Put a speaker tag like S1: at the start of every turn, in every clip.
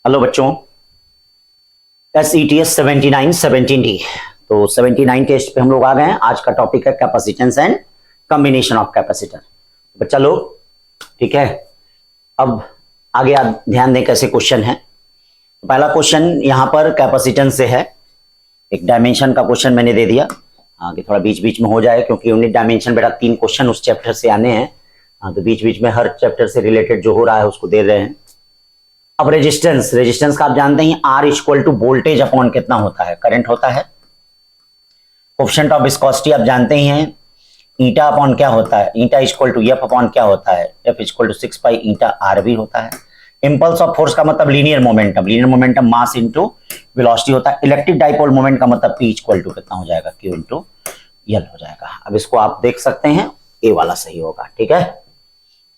S1: Hello बच्चों, SETS 79-17D। तो 79 test पे हम लोग आ गए हैं। आज का टॉपिक है capacitance and combination of capacitor. बच्चा लोग ठीक है। अब आगे आप ध्यान दें कैसे क्वेश्चन है। पहला क्वेश्चन यहाँ पर कैपेसिटेंस से है। एक डायमेंशन का क्वेश्चन मैंने दे दिया। हाँ, कि थोड़ा बीच बीच में हो जाए, क्योंकि यूनिट डायमेंशन बेटा 3 क्वेश्चन उस चैप्टर से आने हैं। हाँ, तो बीच बीच में हर चैप्टर से रिलेटेड जो हो रहा है उसको दे रहे हैं। अब रेजिस्टेंस का आप जानते हैं R equal to voltage upon कितना होता है, करंट होता है। कोएफिशिएंट ऑफ विस्कोसिटी आप जानते ही हैं, ईटा अपॉन क्या होता है, eta equal to F upon क्या होता है, F equal to 6 pi eta R भी होता है। इंपल्स ऑफ फोर्स का मतलब linear momentum mass into velocity होता है। इलेक्ट्रिक डाइपोल मोमेंट का मतलब P इक्वल टू कितना हो जाएगा, Q इनटू L हो जाएगा। अब इसको आप देख सकते हैं, ए वाला सही होगा। ठीक है।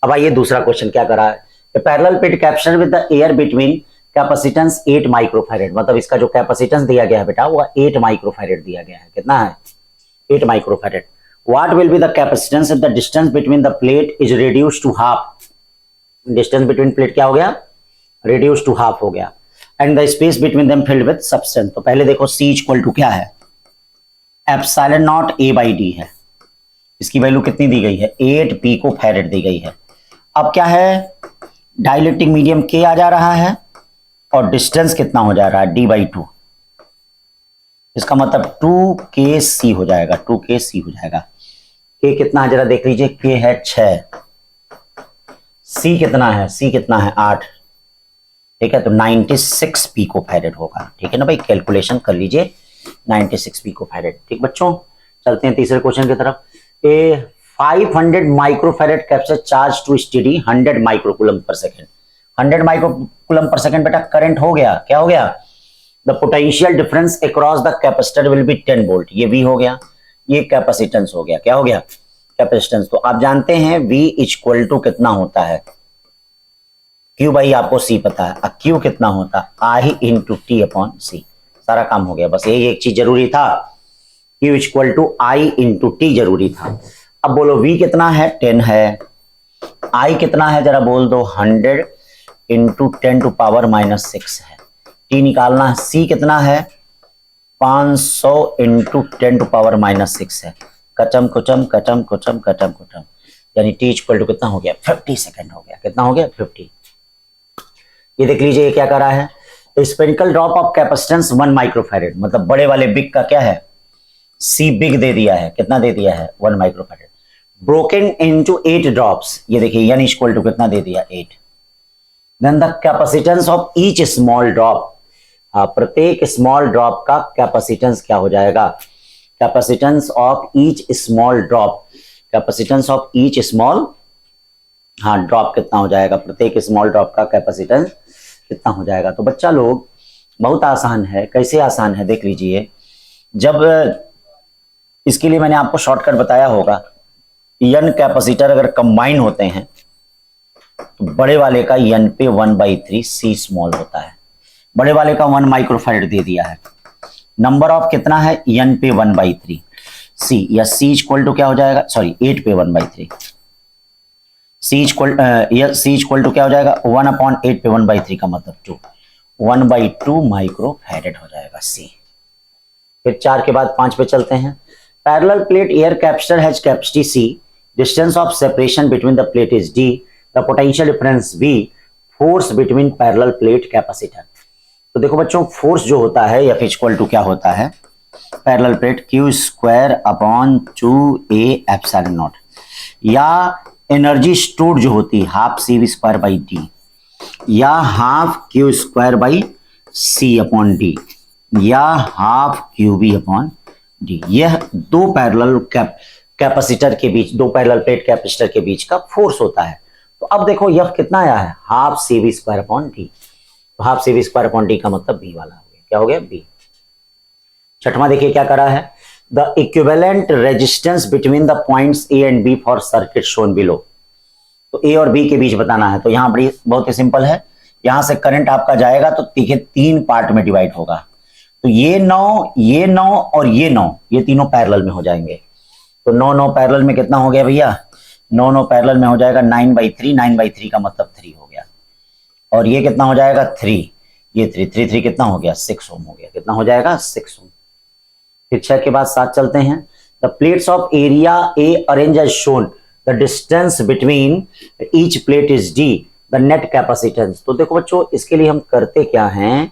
S1: अब आइए दूसरा क्वेश्चन क्या करा है। A parallel plate captured with the air between capacitance 8 microfarad, मतलब इसका जो कैपेसिटेंस दिया गया है बेटा वो 8 माइक्रोफैरेड दिया गया है। कितना है, 8 microfarad. What will be the capacitance if the distance between the plate is reduced to half? Distance between plate क्या हो गया, reduced to half हो गया। And the space between them filled with substance। तो पहले देखो C इक्वल टू क्या है, epsilon not A by D है। इसकी वैल्यू कितनी दी गई है, 8 पिकोफैरेड दी गई है। अब क्या है, डाइलेक्ट्रिक मीडियम के आ जा रहा है और डिस्टेंस कितना हो जा रहा है, D/2। इसका मतलब 2kc हो जाएगा, 2kc हो जाएगा। के कितना है जरा देख लीजिए, के है 6, सी कितना है, सी कितना है 8। ठीक है, तो 96 पिकोफैरेड होगा। ठीक है ना भाई, कैलकुलेशन कर लीजिए 96 पिकोफैरेड। ठीक बच्चों, चलते हैं तीसरे क्वेश्चन की तरफ। 500 microfarad capture charge to steady 100 microcoulomb per second. 100 microcoulomb per second बेटा करंट हो गया, क्या हो गया, the potential difference across the capacitor will be 10 volt. ये V हो गया, ये कैपेसिटेंस हो गया, क्या हो गया, कैपेसिटेंस। तो आप जानते हैं V इक्वल टू कितना होता है, Q भाई आपको C पता है, Q कितना होता है, I into T upon C। सारा काम हो गया, बस यही एक चीज जरूरी था, Q equal to I into T जरूरी था। अब बोलो V कितना है, 10 है, I कितना है जरा बोल दो, 100 इंटू 10 टू पावर -6 है। T निकालना है, C कितना है, 500 इंटू 10 टू पावर -6 है। कचम कुचम कचम कुचम कचम कुचम, यानी T इक्वल टू कितना हो गया, 50 सेकेंड हो गया। कितना हो गया, 50। ये देख लीजिए, ये क्या कर रहा है, spherical drop of capacitance 1 microfarad, मतलब बड़े वाले बिग का क्या है, C बिग दे दिया है, कितना दे दिया है, 1 माइक्रोफैरेड। ब्रोकन इनटू 8 ड्रॉप्स, ये देखिए N इक्वल टू कितना दे दिया, 8। Then the capacitance of each small drop, प्रत्येक स्मॉल ड्रॉप का कैपेसिटेंस क्या हो जाएगा, capacitance of each small drop, capacitance of each small drop कितना हो जाएगा, प्रत्येक स्मॉल ड्रॉप का कैपेसिटेंस कितना हो जाएगा। तो बच्चा लोग बहुत आसान है। कैसे आसान है देख लीजिए, जब इसके लिए मैंने आपको शॉर्टकट बताया होगा, N कैपेसिटर अगर कंबाइन होते हैं तो बड़े वाले का N पे 1/3 C स्मॉल होता है। बड़े वाले का 1 माइक्रोफैरेड दे दिया है, नंबर ऑफ कितना है, N पे 1/3 C, या C इक्वल टू क्या हो जाएगा, सॉरी 8 पे 1/3 C इक्वल टू क्या हो जाएगा, 1/8 पे 1/3 का मतलब 2, 1/2 माइक्रोफैरेड हो जाएगा C। फिर 4 के बाद 5 पे चलते हैं। Parallel plate air capacitor has capacity C, distance of separation between the plate is D, the potential difference V, force between parallel plate capacitor। तो देखो बच्चों, फोर्स जो होता है F इक्वल टू क्या होता है, parallel plate Q square upon 2A epsilon not, या एनर्जी स्टोर्ड जो होती है half CV square by D, या half Q square by C upon D, या हाफ QB अपॉन D। यह दो पैरेलल कैपेसिटर के बीच, दो पैरेलल प्लेट कैपेसिटर के बीच का फोर्स होता है। तो अब देखो F कितना आया है, half CV square upon D। तो half CV square upon D का मतलब B वाला हो गया, क्या हो गया, B। छठवां देखिए क्या करा है, the equivalent resistance between the points A and B for circuit shown below. तो A और B के बीच बताना है। तो यहाँ बड़ी बहुत ही सिंपल है, यहां से करंट आपका जाएगा तो देखिए 3 पार्ट में डिवाइड होगा। तो ये 9, ये 9 और ये 9, ये तीनों पैरेलल में हो जाएंगे। तो 9 पैरेलल में कितना हो गया भैया, 9 पैरेलल में हो जाएगा 9/3, 9/3 का मतलब 3 हो गया। और ये कितना हो जाएगा, 3, ये 3 कितना हो गया 6 ओम हो गया, कितना हो जाएगा 6 ओम। फिर 6 के बाद 7 चलते हैं। The plates of area A arrange as shown, the distance between each plate is D, the net capacitance. तो देखो बच्चों इसके लिए हम करते क्या हैं,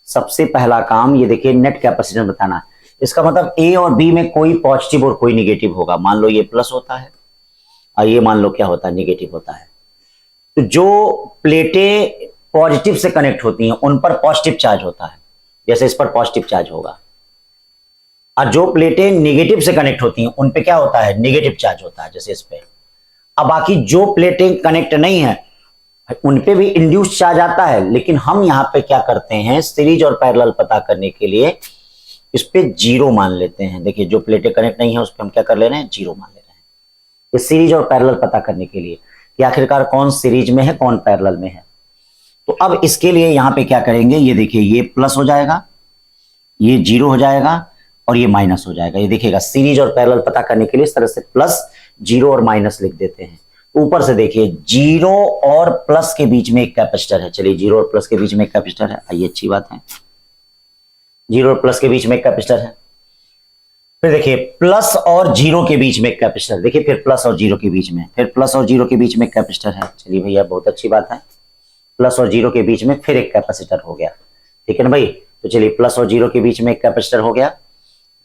S1: सबसे पहला काम ये देखिए नेट कैपेसिटेंस बताना। इसका मतलब ए और बी में कोई पॉजिटिव और कोई निगेटिव होगा। मान लो ये प्लस होता है और ये मान लो क्या होता है निगेटिव होता है। तो जो प्लेटें पॉजिटिव से कनेक्ट होती हैं उन पर पॉजिटिव चार्ज होता है, जैसे इस पर पॉजिटिव चार्ज होगा। और जो प्लेटें निगेटिव से कनेक्ट होती हैं उन पे क्या होता है नेगेटिव चार्ज होता है, जैसे इस पे। अब बाकी जो प्लेटें कनेक्ट नहीं है उन पे भी इंड्यूस चार्ज आता है, लेकिन हम यहाँ पे क्या करते हैं सीरीज और पैरेलल पता करने के लिए इस पे 0 मान लेते हैं। देखिए जो प्लेटें कनेक्ट नहीं है उस पे हम क्या कर ले रहे हैं 0 मान ले रहे हैं, ये सीरीज और पैरेलल पता करने के लिए कि आखिरकार कौन सीरीज में है कौन पैरेलल में है। तो अब इसके लिए यहाँ पे क्या करेंगे, ये देखिए ये प्लस हो जाएगा, ये 0 हो जाएगा और ये माइनस हो जाएगा। ये देखिएगा सीरीज और पैरेलल पता करने के लिए इस तरह से प्लस 0 और माइनस लिख देते हैं। ऊपर से देखिए 0 और प्लस के बीच में एक कैपेसिटर है। चलिए 0 और प्लस के बीच में एक कैपेसिटर है, आइए अच्छी बात है 0 और प्लस के बीच में एक कैपेसिटर है। फिर देखिए प्लस और 0 के बीच में एक कैपेसिटर, देखिए फिर प्लस और 0 के बीच में, फिर प्लस और 0 के बीच में एक कैपेसिटर है। चलिए भैया बहुत अच्छी बात है, प्लस और 0 के बीच में फिर एक कैपेसिटर हो गया, ठीक है ना भाई। तो चलिए प्लस और 0 के बीच में एक कैपेसिटर हो गया,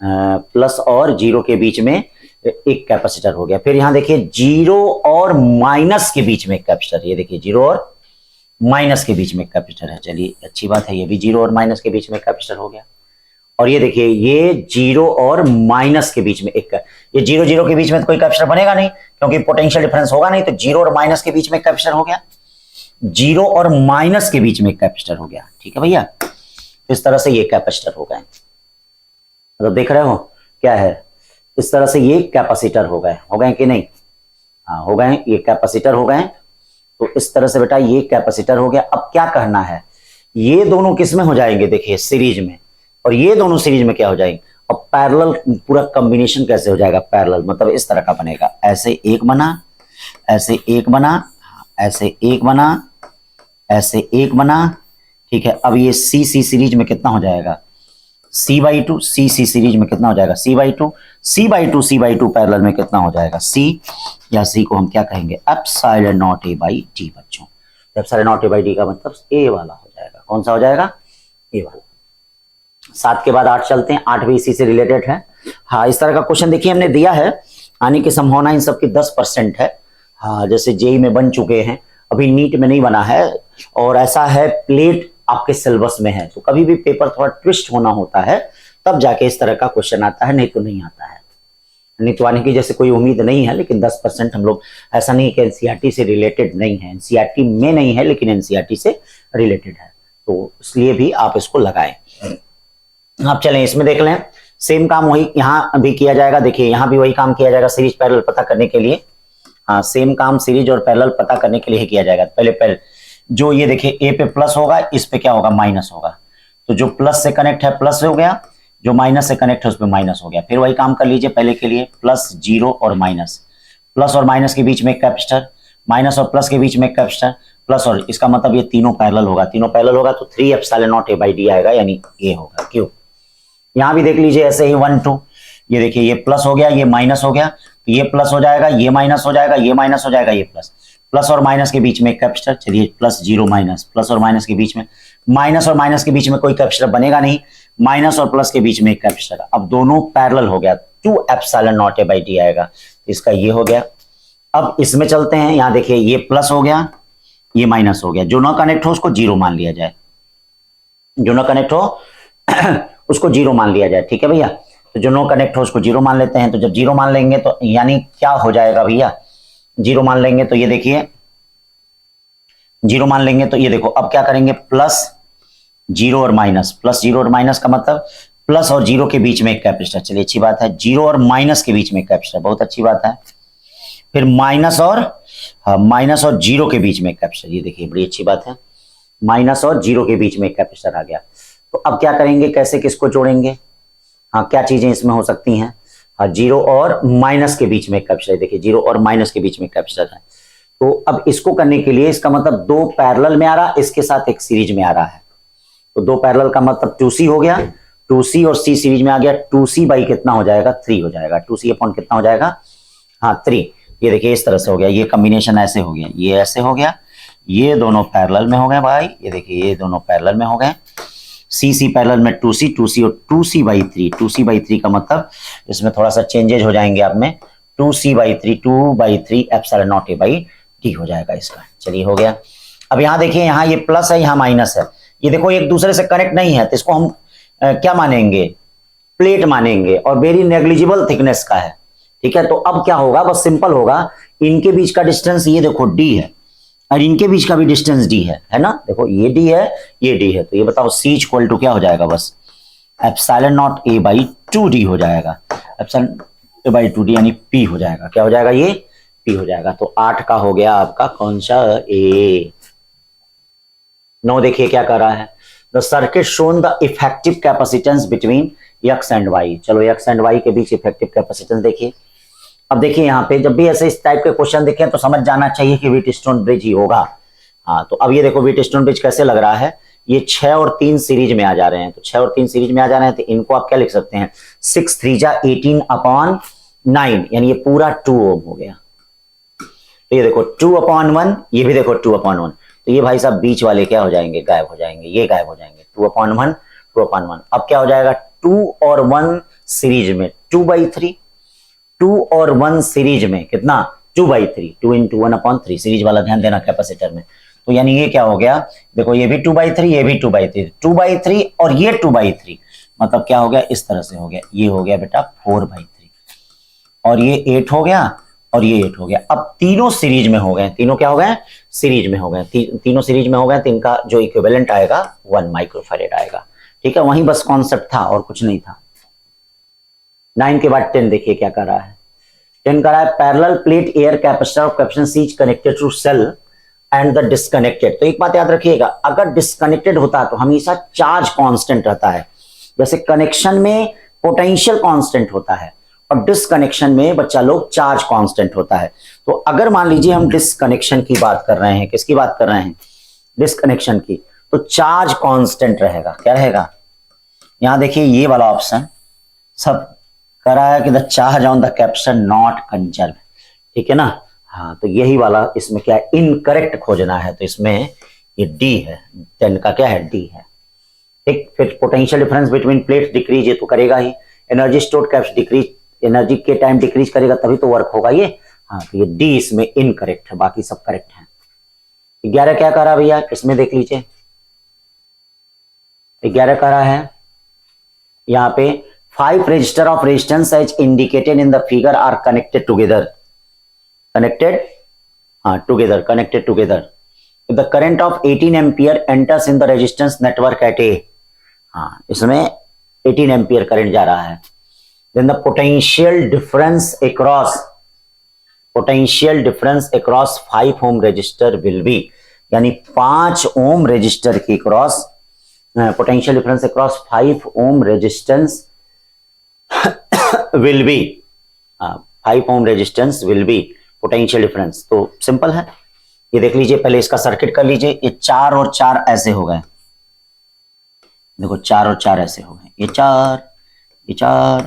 S1: प्लस और 0 के बीच में एक कैपेसिटर हो गया। फिर यहां देखिए 0 और माइनस के बीच में एक कैपेसिटर, ये देखिए 0 और माइनस के बीच में एक कैपेसिटर है। चलिए अच्छी बात है, ये भी 0 और माइनस के बीच में एक कैपेसिटर हो गया। और ये देखिए ये 0 और माइनस के बीच में एक, ये 0 0 के बीच में तो कोई कैपेसिटर बनेगा नहीं क्योंकि पोटेंशियल डिफरेंस होगा नहीं, तो 0 और माइनस के बीच में एक कैपेसिटर हो गया, 0 और माइनस के बीच में एक कैपेसिटर हो गया, ठीक है भैया। इस तरह से ये कैपेसिटर हो गए, मतलब देख रहे हो क्या है, इस तरह से ये कैपेसिटर हो गए कि नहीं, हाँ हो गए, ये कैपेसिटर हो गए। तो इस तरह से बेटा ये कैपेसिटर हो गया। अब क्या करना है, ये दोनों किस में हो जाएंगे, देखिए सीरीज में, और ये दोनों सीरीज में क्या हो जाएंगे। अब पैरेलल पूरा कॉम्बिनेशन कैसे हो जाएगा, पैरेलल मतलब इस तरह का बनेगा, ऐसे एक बना, ऐसे एक बना, ऐसे एक बना, ऐसे एक बना, ठीक है। अब ये सी सी सीरीज में कितना हो जाएगा C/2, सी सी सीरीज में कितना हो जाएगा C/2, C/2 C/2 पैरेलल में कितना हो जाएगा C, या C को हम क्या कहेंगे एप्सिलॉन नॉट A/D बच्चों। एप्सिलॉन नॉट A/D का मतलब A वाला हो जाएगा, कौन सा हो जाएगा A वाला। 7 के बाद 8 चलते हैं, 8 भी इसी से रिलेटेड है। हाँ इस तरह का क्वेश्चन देखिए हमने दिया है, आने की संभावना इन सबकी 10% है। हाँ जैसे जेई में बन चुके हैं, अभी नीट में नहीं बना है, और ऐसा है प्लेट आपके सिलेबस में है, तो कभी भी पेपर थोड़ा ट्विस्ट होना होता है तब जाके इस तरह का क्वेश्चन आता है, नहीं तो नहीं आता है। नहीं तो आने की जैसे कोई उम्मीद नहीं है, लेकिन 10% हम लोग, ऐसा नहीं कि एनसीईआरटी से रिलेटेड नहीं है, एनसीईआरटी में नहीं है लेकिन एनसीईआरटी से रिलेटेड है, तो इसलिए भी आप इसको लगाएं। आप चलें इसमें देख लें, सेम काम वही यहाँ भी किया जाएगा। देखिए यहाँ भी वही काम किया जाएगा सीरीज पैरेलल पता करने के लिए। हाँ सेम काम सीरीज और पैरेलल पता करने के लिए ही किया जाएगा। पहले जो ये देखिए ए पे प्लस होगा, इस पे क्या होगा माइनस होगा, तो जो प्लस से कनेक्ट है प्लस हो गया, जो माइनस से कनेक्ट है उस पे माइनस हो गया। फिर वही काम कर लीजिए पहले के लिए, प्लस 0 और माइनस, प्लस और माइनस के बीच में एक कैपेसिटर, माइनस और प्लस के बीच में एक कैपेसिटर, प्लस और, इसका मतलब ये तीनों पैरेलल होगा, तीनों पैरेलल होगा तो 3 एप्सिलॉन नॉट A/D आएगा, यानी ए होगा। क्यों, यहां भी देख लीजिए ऐसे ही 1 2, ये देखिए ये प्लस हो गया, ये माइनस हो गया, तो ये प्लस हो जाएगा, ये माइनस हो जाएगा, ये माइनस हो जाएगा, ये प्लस, प्लस और माइनस के बीच में एक कैपेसिटर। चलिए प्लस 0 माइनस, प्लस और माइनस के बीच में, माइनस और माइनस के बीच में कोई कैपेसिटर बनेगा नहीं, माइनस और प्लस के बीच में एक कैपेसिटर। अब दोनों पैरेलल हो गया, 2 एप्सिलॉन नॉट A/D आएगा, इसका ये हो गया। अब इसमें चलते हैं, यहां देखिए ये प्लस हो गया, ये माइनस हो गया, जो ना कनेक्ट हो उसको 0 मान लिया जाए, जो ना कनेक्ट हो उसको 0 मान लिया जाए, ठीक है भैया। तो जो नो कनेक्ट हो उसको 0 मान लेते हैं। तो जब 0 मान लेंगे तो यानी क्या हो जाएगा भैया, 0 मान लेंगे तो ये देखिए 0 मान लेंगे तो ये देखो, अब क्या करेंगे प्लस 0 और माइनस, प्लस 0 और माइनस का मतलब प्लस और 0 के बीच में एक कैपेसिटर। चलिए अच्छी बात है, 0 और माइनस के बीच में एक कैपेसिटर, बहुत अच्छी बात है। फिर माइनस और 0 के बीच में एक कैपेसिटर, ये देखिए बड़ी अच्छी बात है, माइनस और 0 के बीच में एक कैपेसिटर आ गया। तो अब क्या करेंगे, कैसे किसको जोड़ेंगे, हाँ क्या चीजें इसमें हो सकती हैं, हाँ 0 और माइनस के बीच में एक कैपेसिटर, देखिए 0 और माइनस के बीच में कैपेसिटर है। तो अब इसको करने के लिए, इसका मतलब 2 पैरेलल में आ रहा है, इसके साथ एक सीरीज में आ रहा है, तो 2 पैरेलल का मतलब 2C हो गया, 2C और C सीरीज में आ गया, 2C बाई कितना हो जाएगा 3 हो जाएगा, 2C अपॉन कितना हो जाएगा, हाँ 3। ये देखिए इस तरह से हो गया, ये कॉम्बिनेशन ऐसे हो गया, ये ऐसे हो गया, ये दोनों पैरेलल में हो गए भाई, ये देखिए ये दोनों पैरेलल में हो गए, C पैरेलल में 2C और 2C बाई 3, 2C बाई 3 का मतलब इसमें थोड़ा सा चेंजेज हो जाएंगे आप में, 2C by 3, 2 by 3 epsilon not A by D हो जाएगा इसका। चलिए हो गया। अब यहाँ देखिए, यहाँ ये प्लस है, यहाँ माइनस है, ये देखो एक दूसरे से कनेक्ट नहीं है, तो इसको हम क्या मानेंगे, प्लेट मानेंगे, और वेरी नेग्लिजिबल थिकनेस का है, ठीक है। तो अब क्या होगा, बस सिंपल होगा, इनके बीच का डिस्टेंस ये देखो D है, और इनके बीच का भी डिस्टेंस D है ना, देखो ये D है, ये D है, तो ये बताओ C इक्वल टू क्या हो जाएगा, बस epsilon not A by 2D हो जाएगा, एप्सिलॉन A बाई 2D यानी P हो जाएगा, क्या हो जाएगा, ये P हो जाएगा। तो 8 का हो गया आपका कौन सा, A। 9 देखिए क्या कर रहा है, the circuit shown the effective capacitance between X and Y। चलो X एंड Y के बीच इफेक्टिव कैपेसिटेंस देखिए। अब देखिए यहाँ पे जब भी ऐसे इस टाइप के क्वेश्चन देखें तो समझ जाना चाहिए कि व्हीटस्टोन ब्रिज ही होगा। हाँ, तो अब ये देखो व्हीटस्टोन ब्रिज कैसे लग रहा है, ये 6 और 3 सीरीज में आ जा रहे हैं, तो 6 और 3 सीरीज में आ जा रहे हैं, तो इनको आप क्या लिख सकते हैं, 6 3 जा 18 अपॉन 9, यानी ये पूरा 2 ओम हो गया। तो ये देखो 2 अपॉन 1, ये भी देखो 2 अपॉन 1, तो ये भाई साहब बीच वाले क्या हो जाएंगे, गायब हो जाएंगे, ये गायब हो जाएंगे, 2 अपॉन 1, 2 अपॉन 1। अब क्या हो जाएगा, 2 और 1 सीरीज में 2 बाई 3, 2 और 1 सीरीज में कितना, 2 बाई 3, 2 इंटू 1 अपॉन 3, सीरीज वाला ध्यान देना कैपेसिटर में। तो यानी ये क्या हो गया, देखो ये भी 2 बाई 3, ये भी 2 बाई 3, 2 बाई 3 और ये 2 बाई 3, मतलब क्या हो गया, इस तरह से हो गया, ये हो गया बेटा 4 बाई 3, और ये 8 हो गया, और ये 8 हो गया। अब तीनों सीरीज में हो गए, तीनों क्या हो गए, सीरीज में हो गए, तीनों सीरीज में हो गए, तो इनका जो इक्विवेलेंट आएगा 1 माइक्रोफैरेड आएगा, ठीक है। वहीं बस कॉन्सेप्ट था और कुछ नहीं था। 9 के बाद 10 देखिए क्या कर रहा है, 10 कर रहा है, parallel plate air capacitor of capacitance is connected to cell and the disconnected. तो एक बात याद रखिएगा, अगर डिस्कनेक्टेड होता है तो हमेशा चार्ज कांस्टेंट रहता है, जैसे कनेक्शन में पोटेंशियल कांस्टेंट होता है और डिस्कनेक्शन में बच्चा लोग चार्ज कांस्टेंट होता है। तो अगर मान लीजिए हम डिस्कनेक्शन की बात कर रहे हैं, किसकी बात कर रहे हैं, डिस्कनेक्शन की, तो चार्ज कांस्टेंट रहेगा, क्या रहेगा, यहां देखिए ये वाला ऑप्शन सब करा है कि the charge on the capacitor not conserve, ठीक है ना। हाँ, तो यही वाला इसमें क्या है, इनकरेक्ट खोजना है, तो इसमें ये डी है, 10 का क्या है, डी है, ठीक। फिर potential difference between plate decrease, ये तो करेगा ही, energy stored capacity decrease, energy के टाइम डिक्रीज करेगा तभी तो वर्क होगा ये। हाँ, तो ये डी इसमें इनकरेक्ट है, बाकी सब करेक्ट है। 11 क्या कह रहा है भैया, इसमें देख लीजिए, 11 कह रहा है यहाँ पे 5 register of resistance as indicated in the figure are connected together, connected together. If the current of 18 ampere enters in the resistance network at A, हाँ इसमें 18 एम्पियर करंट जा रहा है, then the potential difference across 5 ohm resistor will be, यानी 5 ohm resistor के cross potential difference across 5 ohm resistance will be 5 ohm resistance will be potential difference. तो simple है, ये देख लीजिए, पहले इसका सर्किट कर लीजिए, ये 4 और 4 ऐसे हो गए, देखो 4 और 4 ऐसे हो गए, ये 4,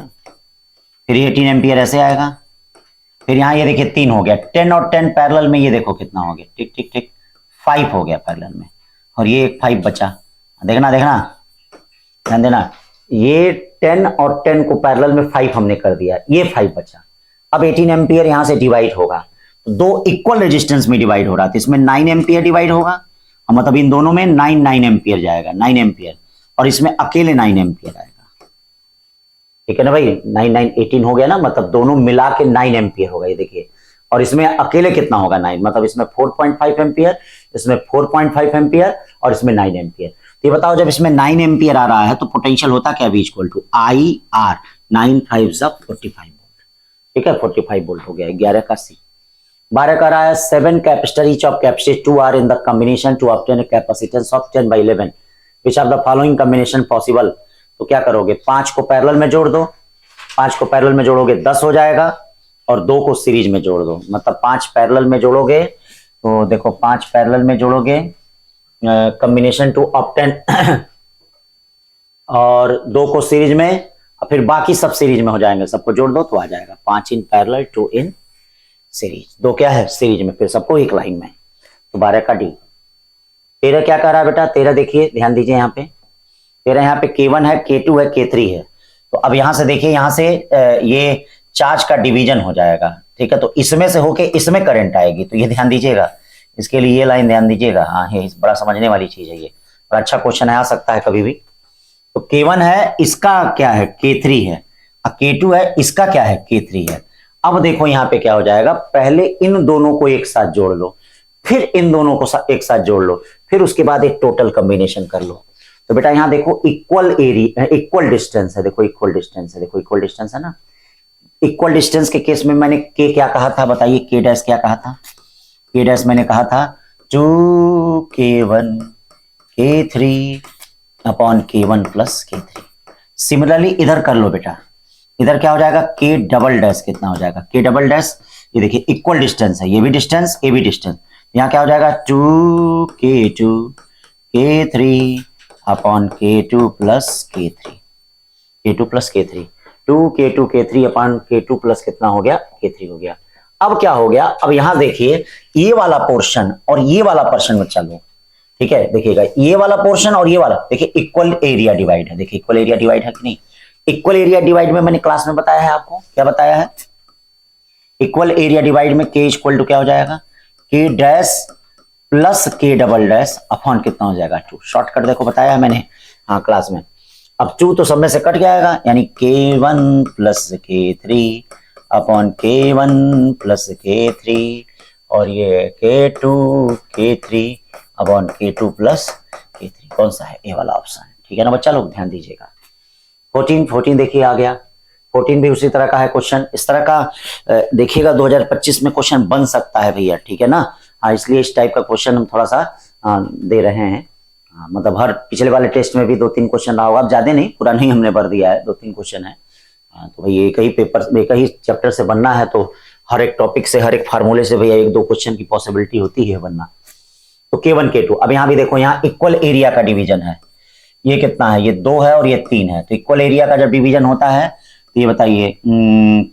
S1: फिर ये 18 एम्पियर ऐसे आएगा, फिर यहाँ ये देखिए 3 हो गया, 10 और 10 पैरेलल में, ये देखो कितना हो गया, ठीक ठीक ठीक 5 हो गया पैरेलल में, और ये एक 5 बचा, देखना ध्यान देना, ये 10 और 10 को पैरेलल में 5 हमने कर दिया, ये 5 बचा। अब 18 एम्पियर यहां से डिवाइड होगा, तो 2 इक्वल रेजिस्टेंस में डिवाइड हो रहा था, इसमें 9 एम्पियर डिवाइड होगा, मतलब इन दोनों में 9 एम्पियर जाएगा, 9 एम्पियर, और इसमें अकेले 9 एम्पियर आएगा, ठीक है ना भाई, 9 18 हो गया ना, मतलब दोनों मिला के 9 एम्पियर होगा, ये देखिए, और इसमें अकेले कितना होगा 9, मतलब इसमें 4.5 एम्पियर, इसमें 4.5 एम्पियर, और इसमें 9 एम्पियर। तो ये बताओ, जब इसमें 9 एम्पियर आ रहा है तो पोटेंशियल होता क्या, V equal to I R, 9 5 45 volt, ठीक है, 45 वोल्ट हो गया। 11 का सी। 12 का रहा है 7 capacitor each of capacity 2 are in the combination to obtain a capacitance of 10/11 which of the following combination possible. तो क्या करोगे, 5 को पैरेलल में जोड़ दो, 5 को पैरेलल में जोड़ोगे 10 हो जाएगा, और 2 को सीरीज में जोड़ दो, मतलब 5 पैरेलल में जोड़ोगे, तो देखो 5 पैरेलल में जोड़ोगे कॉम्बिनेशन टू ऑब्टेन और 2 को सीरीज में और फिर बाकी सब सीरीज में हो जाएंगे, सबको जोड़ दो तो आ जाएगा 5 इन पैरेलल 2 इन सीरीज। 2 क्या है सीरीज में, फिर सबको एक लाइन में, तो 12 का डी। 13 क्या कर रहा है बेटा, 13 देखिए ध्यान दीजिए यहाँ पे, 13 यहाँ पे K1 है, K2 है, K3 है। तो अब यहां से देखिए, यहां से ये चार्ज का डिवीजन हो जाएगा, ठीक है। तो इसमें से होके इसमें करंट आएगी, तो ये ध्यान दीजिएगा, इसके लिए ये लाइन ध्यान दीजिएगा। हाँ, ये बड़ा समझने वाली चीज है, ये बड़ा अच्छा क्वेश्चन है, आ सकता है कभी भी। तो K1 है, इसका क्या है K3 है, और K2 है, इसका क्या है K3 है। अब देखो यहाँ पे क्या हो जाएगा, पहले इन दोनों को एक साथ जोड़ लो, फिर इन दोनों को एक साथ जोड़ लो, फिर उसके बाद एक टोटल कॉम्बिनेशन कर लो। तो बेटा यहाँ देखो इक्वल एरिया, इक्वल डिस्टेंस है, देखो इक्वल डिस्टेंस है, देखो इक्वल डिस्टेंस है ना। इक्वल डिस्टेंस के केस में मैंने K क्या कहा था, बताइए K डैश क्या कहा था। K डैश मैंने कहा था 2K1 K3 upon K1 plus K3। Similarly इधर कर लो बेटा, इधर क्या हो जाएगा K डबल डैश कितना हो जाएगा, K डबल डैश, ये देखिए इक्वल डिस्टेंस है, ये भी डिस्टेंस, ये भी डिस्टेंस, यहाँ क्या हो जाएगा 2K2 K3 upon K2 plus K3, K2 plus K3, 2K2 K3 upon K2 plus कितना हो गया K3 हो गया। अब क्या हो गया, अब यहां देखिए ये वाला पोर्शन और ये वाला पोर्शन में चलो, ठीक है, देखिएगा ये वाला पोर्शन और ये वाला, देखिए इक्वल एरिया डिवाइड है, देखिए इक्वल एरिया डिवाइड है कि नहीं। इक्वल एरिया डिवाइड में मैंने क्लास में बताया है आपको, क्या बताया है, इक्वल एरिया डिवाइड में K इक्वल टू क्या हो जाएगा, K dash plus K double dash upon कितना हो जाएगा 2। शॉर्टकट देखो बताया है मैंने, हाँ क्लास में। अब 2 तो सब में से कट जाएगा, यानी K1 plus K3 upon K1 plus K3, और ये K2 K3 upon K2 plus K3, कौन सा है, ए वाला ऑप्शन है, ठीक है ना बच्चा लोग, ध्यान दीजिएगा। 14 देखिए आ गया, 14 भी उसी तरह का है क्वेश्चन, इस तरह का देखिएगा 2025 में क्वेश्चन बन सकता है भैया, ठीक है ना। हाँ, इसलिए इस टाइप का क्वेश्चन हम थोड़ा सा दे रहे हैं। मतलब हर पिछले वाले टेस्ट में भी 2-3 क्वेश्चन रहा होगा, अब ज्यादा नहीं, पूरा नहीं हमने भर दिया है, 2-3 क्वेश्चन है। तो भाई एक ही पेपर, एक ही चैप्टर से बनना है, तो हर एक टॉपिक से, हर एक फार्मूले से भैया 1-2 क्वेश्चन की पॉसिबिलिटी होती है बनना। तो K1 K2, अब यहाँ भी देखो, यहाँ इक्वल एरिया का डिवीजन है, ये कितना है, ये 2 है और ये 3 है। तो इक्वल एरिया का जब डिवीजन होता है तो ये बताइए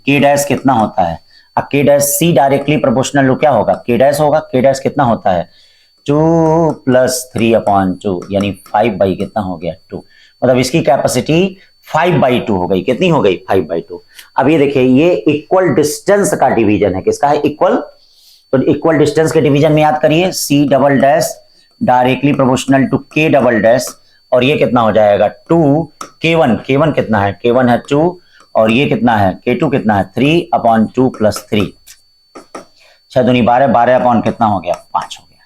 S1: K डैश कितना होता है। अब K dash C directly proportional to क्या होगा, K डैश होगा, K डैश कितना होता है 2 प्लस 3 अपॉन 2, यानी 5 बाई कितना हो गया 2, मतलब इसकी कैपेसिटी 5/2 हो गई, कितनी हो गई 5/2। अब ये देखिए, ये इक्वल डिस्टेंस का डिवीजन है, किसका है इक्वल, तो इक्वल डिस्टेंस के डिवीजन में याद करिए C double dash directly proportional to K double dash, और ये कितना हो जाएगा 2 K1 कितना है, K1 है 2, और ये कितना है K2 कितना है 3 अपॉन 2 प्लस 3, 6 दूनी 12, 12 अपॉन कितना हो गया 5 हो गया।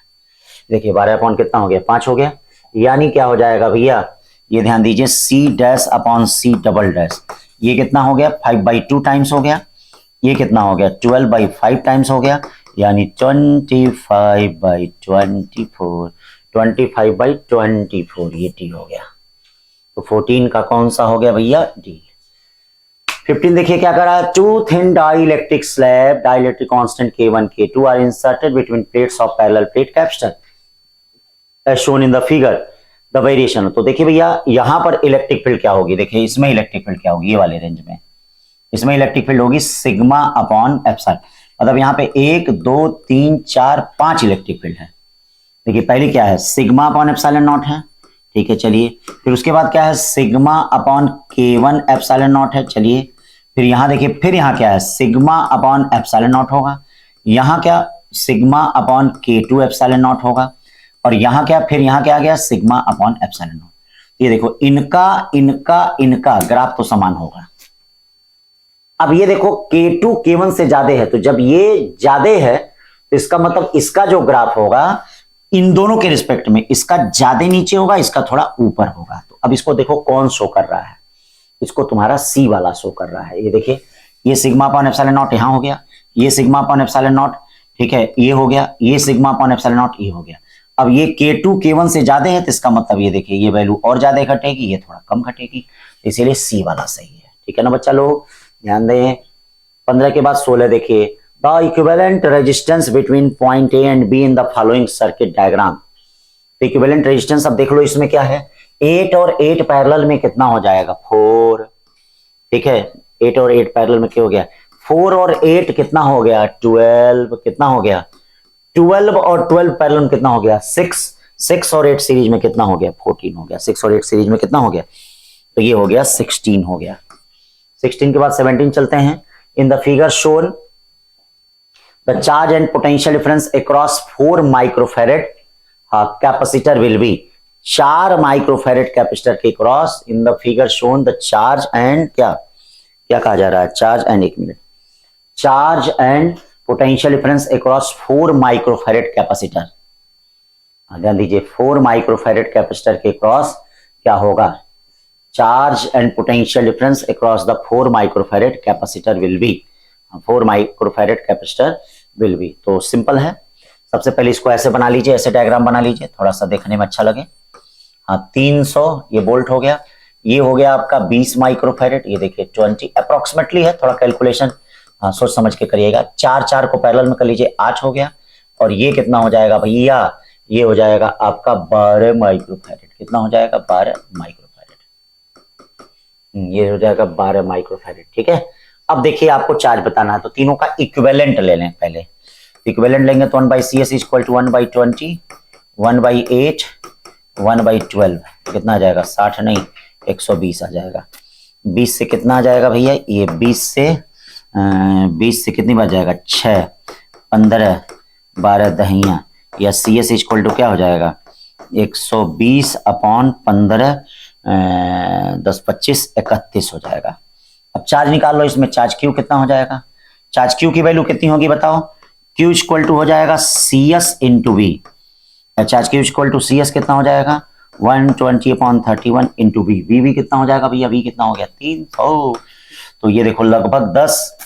S1: देखिए 12 अपॉन कितना हो गया 5 हो गया, यानी क्या हो जाएगा भैया, ये ध्यान दीजिए C dash upon C double dash, ये कितना हो गया 5/2 टाइम्स हो गया, ये कितना हो गया 12/5 टाइम्स हो गया, यानी 25/24, 25/24, ये टी हो गया। तो 14 का कौन सा हो गया भैया डी। 15 देखिए क्या कर रहा है, 2 thin dielectric slab, dielectric constant K1 K2 are inserted between plates of parallel plate capacitor as shown in the figure, the variation। तो देखिए भैया यहां पर इलेक्ट्रिक फील्ड क्या होगी, देखिए इसमें इलेक्ट्रिक फील्ड क्या होगी, ये वाले रेंज में इसमें इलेक्ट्रिक फील्ड होगी सिग्मा अपॉन एप्सिलॉन, मतलब यहाँ पे 1 2 3 4 5 इलेक्ट्रिक फील्ड है। देखिए पहली क्या है सिग्मा अपॉन एप्सिलॉन नॉट है, ठीक है चलिए, फिर उसके बाद क्या है sigma upon K1 epsilon not है, चलिए, फिर यहाँ देखिए, फिर यहाँ क्या है सिग्मा अपॉन एप्सिलॉन नॉट होगा, यहाँ क्या sigma upon K2 epsilon not होगा, और यहाँ क्या, फिर यहाँ क्या आ गया सिग्मा अपॉन एप्सिलॉन नॉट। ये देखो इनका ग्राफ तो समान होगा। अब ये देखो K2 K1 से ज्यादा है, तो जब ये ज्यादा है तो इसका मतलब इसका जो ग्राफ होगा इन दोनों के रिस्पेक्ट में इसका ज्यादा नीचे होगा, इसका थोड़ा ऊपर होगा। तो अब इसको देखो कौन शो कर रहा है, इसको तुम्हारा C वाला शो कर रहा है। ये देखिए ये सिग्मा अपॉन एप्सिलॉन नॉट यहां हो गया, ये सिग्मा अपॉन एप्सिलॉन नॉट, ठीक है, ये हो गया, ये सिग्मा अपॉन एप्सिलॉन नॉट ये हो गया। अब ये K2 K1 से ज्यादा है तो इसका मतलब ये देखिए ये वैल्यू और ज्यादा घटेगी, ये थोड़ा कम घटेगी, इसीलिए C वाला सही है, ठीक है ना बच्चा लोग, ध्यान दें। 15 के बाद 16 देखिए, the equivalent resistance between point A and B in the following circuit diagram. तो इक्विवेलेंट रेजिस्टेंस अब देख लो इसमें क्या है, 8 और 8 पैरेलल में कितना हो जाएगा 4, ठीक है। 8 और 8 पैरेलल में क्या हो गया 4 और 8 कितना हो गया 12, कितना हो गया 12 और 12 पैरेलल में कितना हो गया 6, 6 और 8 सीरीज में कितना हो गया 14 हो गया, 6 और 8 सीरीज में कितना हो गया, तो ये हो गया 16 हो गया। 16 के बाद 17 चलते हैं। In the figure shown the charge and potential difference across 4 microfarad capacitor will be, 4 microfarad capacitor के cross in the figure shown the charge and क्या कहा जा रहा है, चार्ज एंड, एक मिनट, charge and potential difference across 4 microfarad capacitor. ध्यान दीजिए 4 माइक्रोफैरेड कैपेसिटर के क्रॉस क्या होगा, charge and potential difference across the 4 microfarad capacitor will be, 4 microfarad capacitor will B. तो सिंपल है, सबसे पहले इसको ऐसे बना लीजिए, ऐसे डायग्राम बना लीजिए, थोड़ा सा देखने में अच्छा लगे। हाँ 300 ये वोल्ट हो गया, ये हो गया आपका 20 माइक्रोफैरेड, ये देखिए 20 अप्रोक्सीमेटली है, थोड़ा कैलकुलेशन सोच समझ के करिएगा। 4 को पैरेलल में कर लीजिए, 8 हो गया, और ये कितना हो जाएगा भैया, ये हो जाएगा आपका 12 माइक्रोफैरेड, कितना हो जाएगा 12 माइक्रोफैरेड, ये हो जाएगा 12 माइक्रोफैरेड, ठीक है। अब देखिए आपको चार्ज बताना है, तो तीनों का इक्विवेलेंट ले लें पहले। इक्विवेलेंट लेंगे तो 1/CS इक्वल टू 1/20, 1/8, 1/12, कितना आ जाएगा 60 नहीं 120 आ जाएगा। 20 से कितना आ जाएगा भैया, ये 20 से कितनी बार जाएगा 6, 15, 12 दहिया, या CS इक्वल टू क्या हो जाएगा 120 अपॉन 15, 10, 25, 31 हो जाएगा। अब चार्ज निकाल लो, इसमें चार्ज Q कितना हो जाएगा, चार्ज Q की वैल्यू कितनी होगी बताओ, Q इक्वल टू हो जाएगा CS into V, charge Q equal to CS कितना हो जाएगा 120/31 इंटू V, V कितना हो जाएगा भैया, V कितना हो गया 300, तो ये देखो लगभग 10,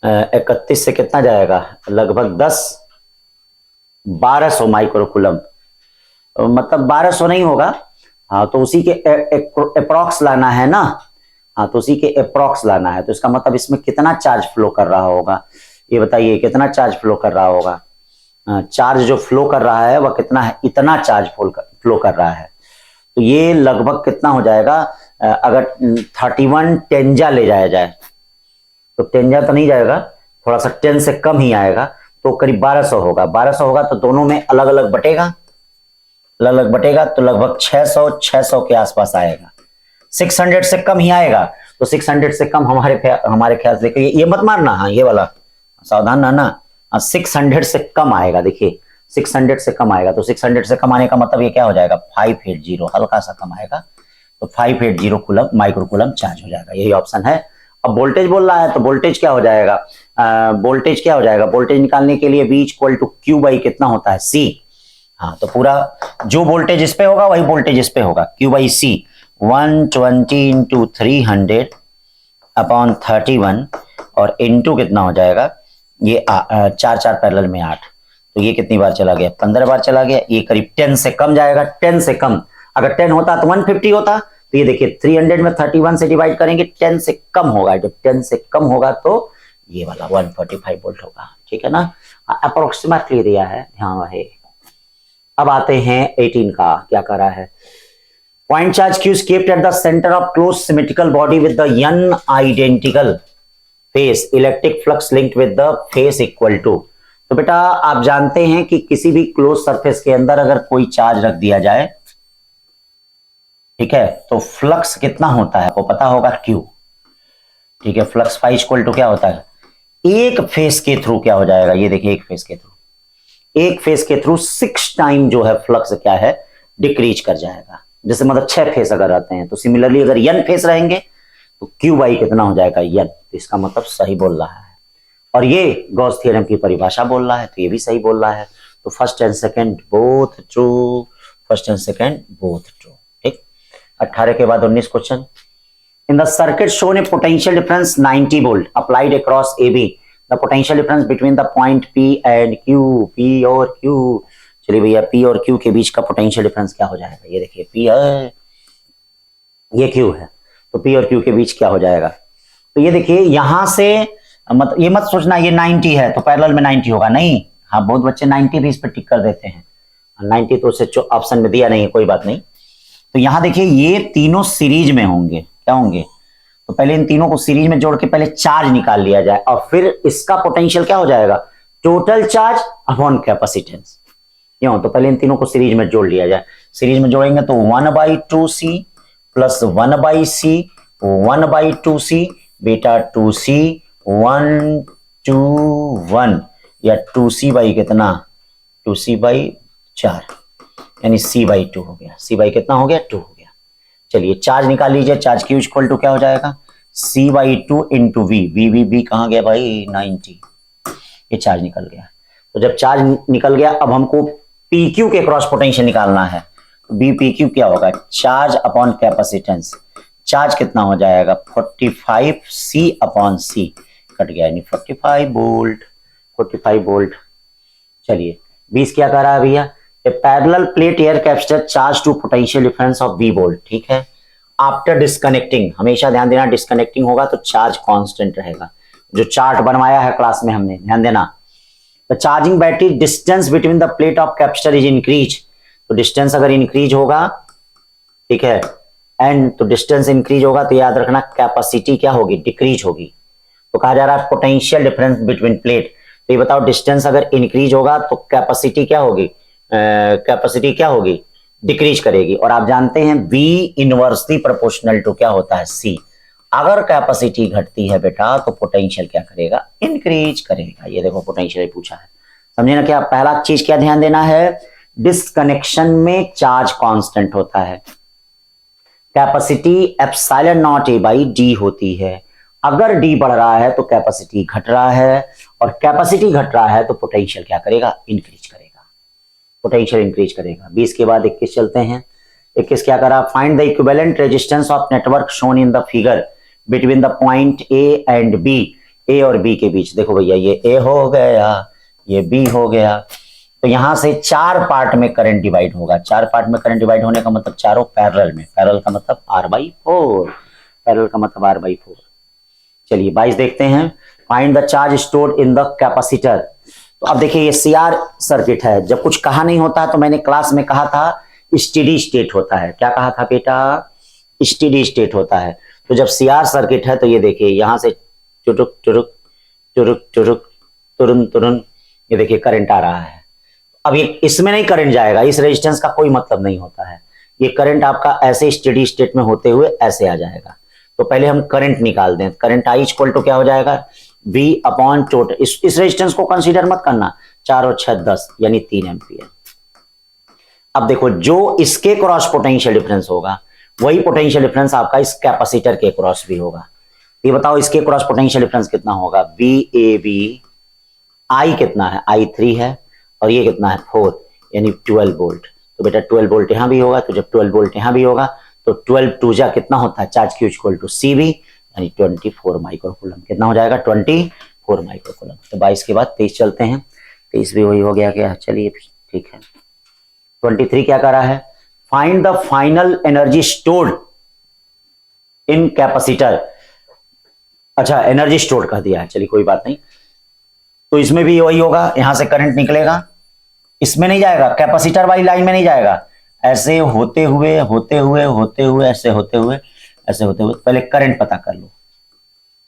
S1: 31 से कितना जाएगा लगभग 10, 1200 माइक्रोकूलम, मतलब 1200 नहीं होगा, हाँ तो उसी के अप्रॉक्स लाना है ना, हाँ तो उसी के अप्रॉक्स लाना है, तो इसका मतलब इसमें कितना चार्ज फ्लो कर रहा होगा, ये बताइए कितना चार्ज फ्लो कर रहा होगा, चार्ज जो फ्लो कर रहा है वह कितना है, इतना चार्ज फ्लो कर रहा है, तो ये लगभग कितना हो जाएगा, अगर 31 टेंजा ले जाया जाए तो टेंजा तो नहीं जाएगा, थोड़ा सा 10 से कम ही आएगा, तो करीब 1200 होगा, 1200 होगा तो दोनों में अलग अलग बटेगा, तो लगभग 600 के आसपास आएगा, 600 से कम ही आएगा, तो 600 से कम हमारे ख्याल से, देखिए ये मत मारना, हाँ ये वाला सावधान रहना, 600 से कम आएगा, देखिए 600 से कम आएगा, तो 600 से कम आने का मतलब ये क्या हो जाएगा 580, हल्का सा कम आएगा, तो 580 कूलम माइक्रोकूलम चार्ज हो जाएगा, यही ऑप्शन है। अब वोल्टेज बोल रहा है, तो वोल्टेज क्या हो जाएगा, वोल्टेज निकालने के लिए V equal to Q by कितना होता है C, हाँ तो पूरा जो वोल्टेज इस पे होगा वही वोल्टेज इस पे होगा, Q by C 120 into 300 upon 31, और इंटू कितना हो जाएगा, ये 4 पैरेलल में 8, तो ये कितनी बार चला गया 15 बार चला गया, ये करीब 10 से कम जाएगा, 10 से कम, अगर 10 होता तो 150 होता, तो ये देखिए 300 में 31 से डिवाइड करेंगे, 10 से कम होगा, जब 10 से कम होगा तो ये वाला 145 वोल्ट होगा, ठीक है ना, अप्रोक्सीमेटली दिया है, ध्यान रहे। अब आते हैं 18 का, क्या कर रहा है, point charge Q is kept at the center of closed symmetrical body with the n identical phase electric flux linked with the phase equal to, तो बेटा आप जानते हैं कि किसी भी क्लोज सरफेस के अंदर अगर कोई चार्ज रख दिया जाए, ठीक है, तो फ्लक्स कितना होता है वो पता होगा Q, ठीक है, फ्लक्स फाई इक्वल टू क्या होता है, एक फेस के थ्रू क्या हो जाएगा, ये देखिए एक फेस के थ्रू 6 टाइम जो है फ्लक्स क्या है डिक्रीज कर जाएगा, जैसे मतलब 6 फेस अगर रहते हैं, तो सिमिलरली अगर n फेस रहेंगे तो Q बाई कितना हो जाएगा n, तो इसका मतलब सही बोल रहा है, और ये गॉस थ्योरम की परिभाषा बोल रहा है, तो ये भी सही बोल रहा है, तो first and second both true, ठीक। 18 के बाद 19 question, in the circuit shown A potential difference 90 volt applied across AB, the potential difference between the point P and Q, P और Q, चलिए भैया P और Q के बीच का पोटेंशियल डिफरेंस क्या हो जाएगा, ये देखिए P है, ये Q है, तो P और Q के बीच क्या हो जाएगा, तो ये देखिए यहां से ये मत सोचना ये 90 है तो पैरेलल में 90 होगा, नहीं, हाँ बहुत बच्चे 90 भी इस पर टिक कर देते हैं, 90 तो उसे ऑप्शन में दिया नहीं है, कोई बात नहीं, तो यहां देखिए ये तीनों सीरीज में होंगे, क्या होंगे, तो पहले इन तीनों को सीरीज में जोड़ के पहले चार्ज निकाल लिया जाए और फिर इसका पोटेंशियल क्या हो जाएगा, टोटल चार्ज अपॉन कैपेसिटेंस। क्यों, तो पहले इन तीनों को सीरीज में जोड़ लिया जाए। सीरीज में जोड़ेंगे तो 1/2c प्लस 1/c 1/2c बेटा 2c 1 2 1 या 2c बाई कितना, 2c बाई 4 यानी c/2 हो गया। c बाई कितना हो गया, 2 हो गया। चलिए चार्ज निकाल लीजिए। चार्ज Q इक्वल टू क्या हो जाएगा, c/2 इंटू वी। वी कहाँ गया भाई, 90। ये चार्ज निकल गया। तो जब चार्ज निकल गया अब हमको PQ के क्रॉस पोटेंशियल निकालना है। तो BPQ क्या होगा, चार्ज अपॉन कैपेसिटेंस। चार्ज कितना हो जाएगा, 45C/C कट गया यानी 45 वोल्ट, 45 वोल्ट। चलिए 20 क्या कर रहा है भैया, a parallel plate air capacitor charge to potential difference of V volt. ठीक है, आफ्टर डिस्कनेक्टिंग, हमेशा ध्यान देना डिस्कनेक्टिंग होगा तो चार्ज कांस्टेंट रहेगा। जो चार्ट बनवाया है क्लास में हमने, ध्यान देना। The charging battery distance between the plate of capacitor is increase. तो डिस्टेंस अगर इंक्रीज होगा, ठीक है, एंड तो डिस्टेंस इंक्रीज होगा तो याद रखना कैपेसिटी क्या होगी, डिक्रीज होगी। तो कहा जा रहा है पोटेंशियल डिफरेंस बिटवीन प्लेट। तो ये बताओ डिस्टेंस अगर इंक्रीज होगा तो कैपेसिटी क्या होगी, कैपेसिटी क्या होगी, डिक्रीज करेगी। और आप जानते हैं V इनवर्सली प्रोपोर्शनल टू क्या होता है, C। अगर कैपेसिटी घटती है बेटा तो पोटेंशियल क्या करेगा, इंक्रीज करेगा। ये देखो पोटेंशियल पूछा है, समझे ना। क्या पहला चीज क्या ध्यान देना है, डिस्कनेक्शन में चार्ज कांस्टेंट होता है, capacity epsilon not A by D होती है। अगर D बढ़ रहा है तो कैपेसिटी घट रहा है, और कैपेसिटी घट रहा है तो पोटेंशियल क्या करेगा, इंक्रीज करेगा, पोटेंशियल इंक्रीज करेगा। 20 के बाद 21 चलते हैं। 21 क्या करा, find the equivalent resistance of network shown in the figure between the point A and B। A और B के बीच, देखो भैया ये A हो गया, ये B हो गया। तो यहां से 4 पार्ट में करंट डिवाइड होगा। 4 पार्ट में करंट डिवाइड होने का मतलब चारों पैरेलल में, पैरेलल का मतलब R/4, पैरेलल का मतलब R/4। चलिए 22 देखते हैं, find the charge stored in the capacitor. तो अब देखिए ये CR सर्किट है। जब कुछ कहा नहीं होता तो मैंने क्लास में कहा था स्टेडी स्टेट होता है। क्या कहा था बेटा, स्टेडी स्टेट होता है। तो जब CR सर्किट है तो ये देखिए यहां से चुरुक चुरुक चुरुक चुरुक तुरंत तुरंत ये देखिए करंट आ रहा है। अब ये इसमें नहीं करंट जाएगा, इस रेजिस्टेंस का कोई मतलब नहीं होता है। ये करंट आपका ऐसे स्टेडी स्टेट में होते हुए ऐसे आ जाएगा। तो पहले हम करंट निकाल दें। करंट I इक्वल टू क्या हो जाएगा, V अपॉन टोटल। इस रेजिस्टेंस को कंसीडर मत करना, 4 और 6 10 यानी 3 एम्पियर। अब देखो जो इसके क्रॉस पोटेंशियल डिफरेंस होगा वही पोटेंशियल डिफरेंस आपका इस कैपेसिटर के क्रॉस भी होगा। ये बताओ इसके क्रॉस पोटेंशियल डिफरेंस कितना होगा, VAB। I कितना है, I3 है, और ये कितना है 4 यानी 12 वोल्ट। तो बेटा 12 वोल्ट यहां भी होगा, तो जब 12 वोल्ट यहां भी होगा तो 12 2 जा कितना होता है, charge Q equal to CV यानी 24 माइक्रोकूलम। कितना हो जाएगा, 24 माइक्रोकूलम। तो 22 के बाद 23 चलते हैं। 23 भी वही हो गया क्या, चलिए ठीक है। 23 क्या कर रहा है, find the final energy stored in capacitor. अच्छा एनर्जी स्टोर कर दिया है, चलिए कोई बात नहीं। तो इसमें भी वही होगा, यहां से करंट निकलेगा, इसमें नहीं जाएगा, कैपेसिटर वाली लाइन में नहीं जाएगा, ऐसे होते हुए होते हुए होते हुए ऐसे होते हुए ऐसे होते हुए। पहले करंट पता कर लो।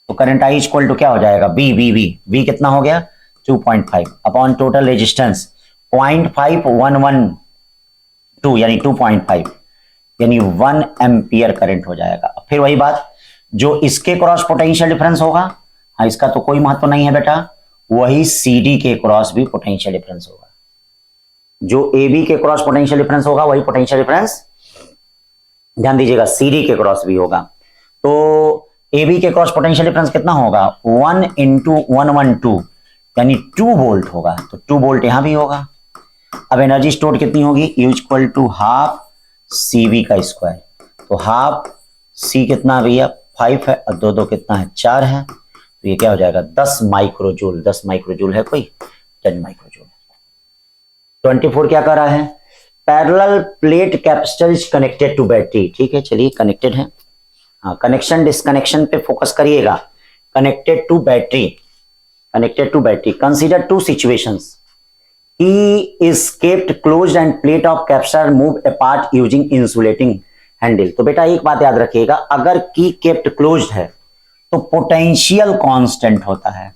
S1: तो करंट I इक्वल टू क्या हो जाएगा, V कितना हो गया 2.5 अपॉन टोटल रेजिस्टेंस 0.5112 यानी 2.5 यानी 1 एम्पियर करंट हो जाएगा। फिर वही बात, जो इसके क्रॉस पोटेंशियल डिफरेंस होगा, हाँ इसका तो कोई महत्व नहीं है बेटा, वही CD के क्रॉस भी पोटेंशियल डिफरेंस होगा। जो AB के क्रॉस पोटेंशियल डिफरेंस होगा वही पोटेंशियल डिफरेंस, ध्यान दीजिएगा, CD के क्रॉस भी होगा। तो AB के क्रॉस पोटेंशियल डिफरेंस कितना होगा, 1 × 112 यानी 2 वोल्ट होगा। तो 2 वोल्ट यहां भी होगा। अब एनर्जी स्टोर कितनी होगी, U equal to half CV का स्क्वायर। तो हाफ C कितना भैया 5 है और 2 2 कितना है 4 है। तो ये क्या हो जाएगा 10 माइक्रोजूल। 10 माइक्रोजूल है कोई, 10 माइक्रोजूल। 24 क्या कर रहा है, parallel plate capacitor is connected to battery. ठीक है चलिए कनेक्टेड है, हाँ कनेक्शन डिस्कनेक्शन पे फोकस करिएगा। Connected to battery, connected to battery. Consider 2 situations, E is kept closed and plate of capacitor move apart using insulating handle. तो बेटा एक बात याद रखिएगा, अगर की केप्ट क्लोज्ड है तो पोटेंशियल कांस्टेंट होता है,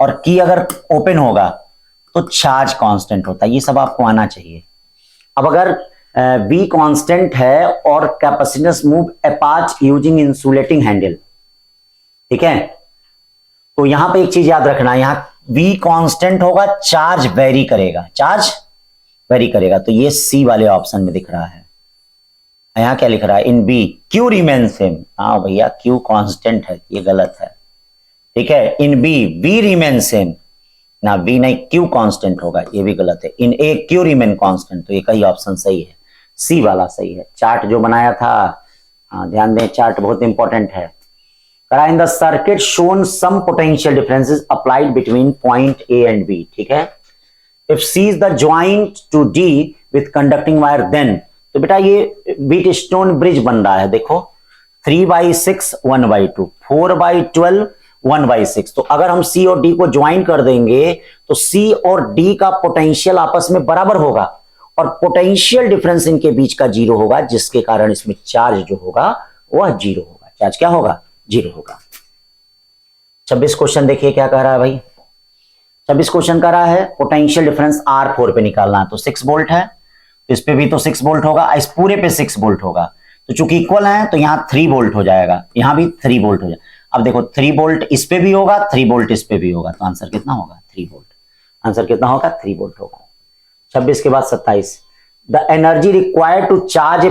S1: और की अगर ओपन होगा तो चार्ज कांस्टेंट होता है। ये सब आपको आना चाहिए। अब अगर V कांस्टेंट है और capacitance move apart using insulating handle, ठीक है, तो यहां पे एक चीज याद रखना, यहां V कांस्टेंट होगा, चार्ज वेरी करेगा, चार्ज वेरी करेगा। तो ये सी वाले ऑप्शन में दिख रहा है। यहां क्या लिख रहा है, in B Q remain same. हाँ भैया, क्यू कांस्टेंट है, ये गलत है, ठीक है। In B we remain same ना, वी नहीं, क्यू कांस्टेंट होगा, ये भी गलत है। इन ए क्यू रिमेन कांस्टेंट, तो ये कई ऑप्शन सही है, सी वाला सही है। चार्ट जो बनाया था, हाँ ध्यान दें, चार्ट बहुत इंपॉर्टेंट है। करा in the circuit shown some potential differences applied between point A and B, ठीक है। If C is the joint to D with conducting wire then, तो बेटा ये बीट स्टोन ब्रिज बन रहा है, देखो 3/6 1/2, 4/12 1/6। तो अगर हम सी और डी को ज्वाइन कर देंगे तो सी और डी का पोटेंशियल आपस में बराबर होगा, और पोटेंशियल डिफरेंस इनके बीच का जीरो होगा, जिसके कारण इसमें चार्ज जो होगा वह जीरो होगा। चार्ज क्या होगा, जीरो होगा। 26 क्वेश्चन देखिए क्या कह रहा है भाई। 26 क्वेश्चन कह रहा है पोटेंशियल डिफरेंस R4 पे निकालना है। तो 6 वोल्ट है, तो इस पे भी तो 6 वोल्ट होगा, इस पूरे पे 6 वोल्ट होगा। तो चूंकि इक्वल है तो यहां 3 वोल्ट हो जाएगा, यहां भी 3 वोल्ट हो जाएगा। अब देखो 3 वोल्ट इस पे भी होगा, 3 वोल्ट इस पे भी होगा, तो आंसर कितना होगा, 3 वोल्ट। आंसर कितना होगा, 3 वोल्ट होगा। 26 के बाद 27, the energy required to charge a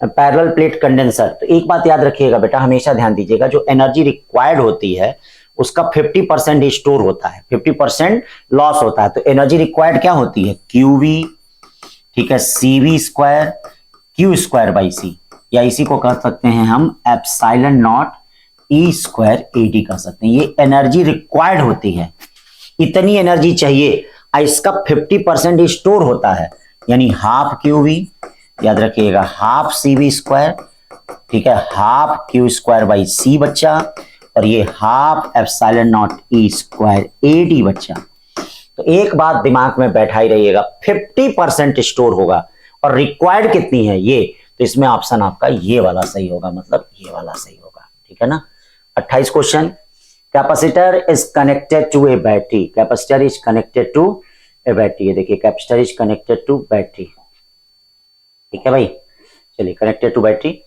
S1: parallel plate condenser. तो एक बात याद रखिएगा बेटा, हमेशा ध्यान दीजिएगा, जो एनर्जी रिक्वायर्ड होती है उसका 50% स्टोर होता है, 50% लॉस होता है। तो एनर्जी रिक्वायर्ड क्या होती है, QV, ठीक है, CV square Q square by C, या इसी को कह सकते हैं हम epsilon naught E square AD कह सकते हैं। ये एनर्जी रिक्वायर्ड होती है, इतनी एनर्जी चाहिए, इसका 50% स्टोर होता है, यानी हाफ QV, याद रखिएगा हाफ CV स्क्वायर, ठीक है, हाफ Q स्क्वायर बाई सी बच्चा, और ये half epsilon naught E square AD बच्चा। तो एक बात दिमाग में बैठा ही रहिएगा, 50% स्टोर होगा, और रिक्वायर्ड कितनी है ये, तो इसमें ऑप्शन आपका ये वाला सही होगा, मतलब ये वाला सही होगा, ठीक है ना। 28 question, capacitor is connected to a battery, capacitor is connected to a battery. ये देखिए capacitor is connected to battery, ठीक है भाई, चलिए connected to battery.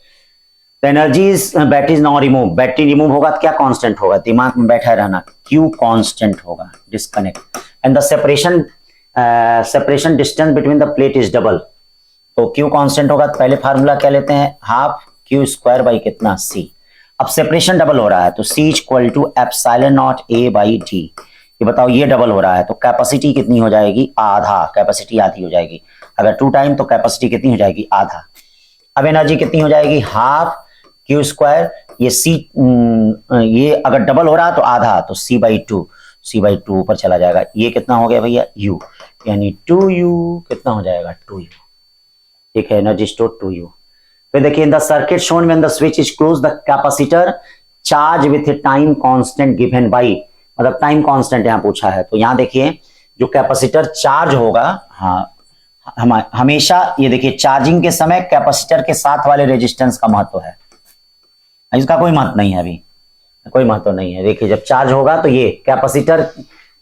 S1: Energy is battery is now remove, battery remove होगा तो क्या कांस्टेंट होगा, दिमाग में बैठा रहना, क्यू कांस्टेंट होगा, disconnect. And the separation distance between the plate is double. तो क्यू कांस्टेंट होगा तो पहले फार्मूला क्या लेते हैं, हाफ क्यू स्क्वायर बाई कितना, सी। अब सेपरेशन डबल हो रहा है तो C equal to epsilon naught A by D. ये बताओ, ये डबल हो रहा है तो कैपेसिटी कितनी हो जाएगी, आधा, कैपेसिटी आधी हो जाएगी। अगर 2 टाइम तो कैपेसिटी कितनी हो जाएगी, आधा। अब एनर्जी कितनी हो जाएगी, हाफ क्यू स्क्वायर, ये सी, ये अगर डबल हो रहा तो आधा, तो C/2, C/2 ऊपर चला जाएगा। ये कितना हो गया भैया, U, यानी 2U कितना हो जाएगा, 2U, ठीक है, एनर्जी स्टोर 2U। फिर देखिए, इन the circuit shown when the switch is close the capacitor charge with A time constant given by, मतलब टाइम कांस्टेंट यहां पूछा है। तो यहां देखिए जो कैपेसिटर चार्ज होगा, हाँ हमेशा ये देखिए चार्जिंग के समय कैपेसिटर के साथ वाले रेजिस्टेंस का महत्व है, इसका कोई महत्व नहीं है, अभी कोई महत्व नहीं है। देखिए जब चार्ज होगा तो ये कैपेसिटर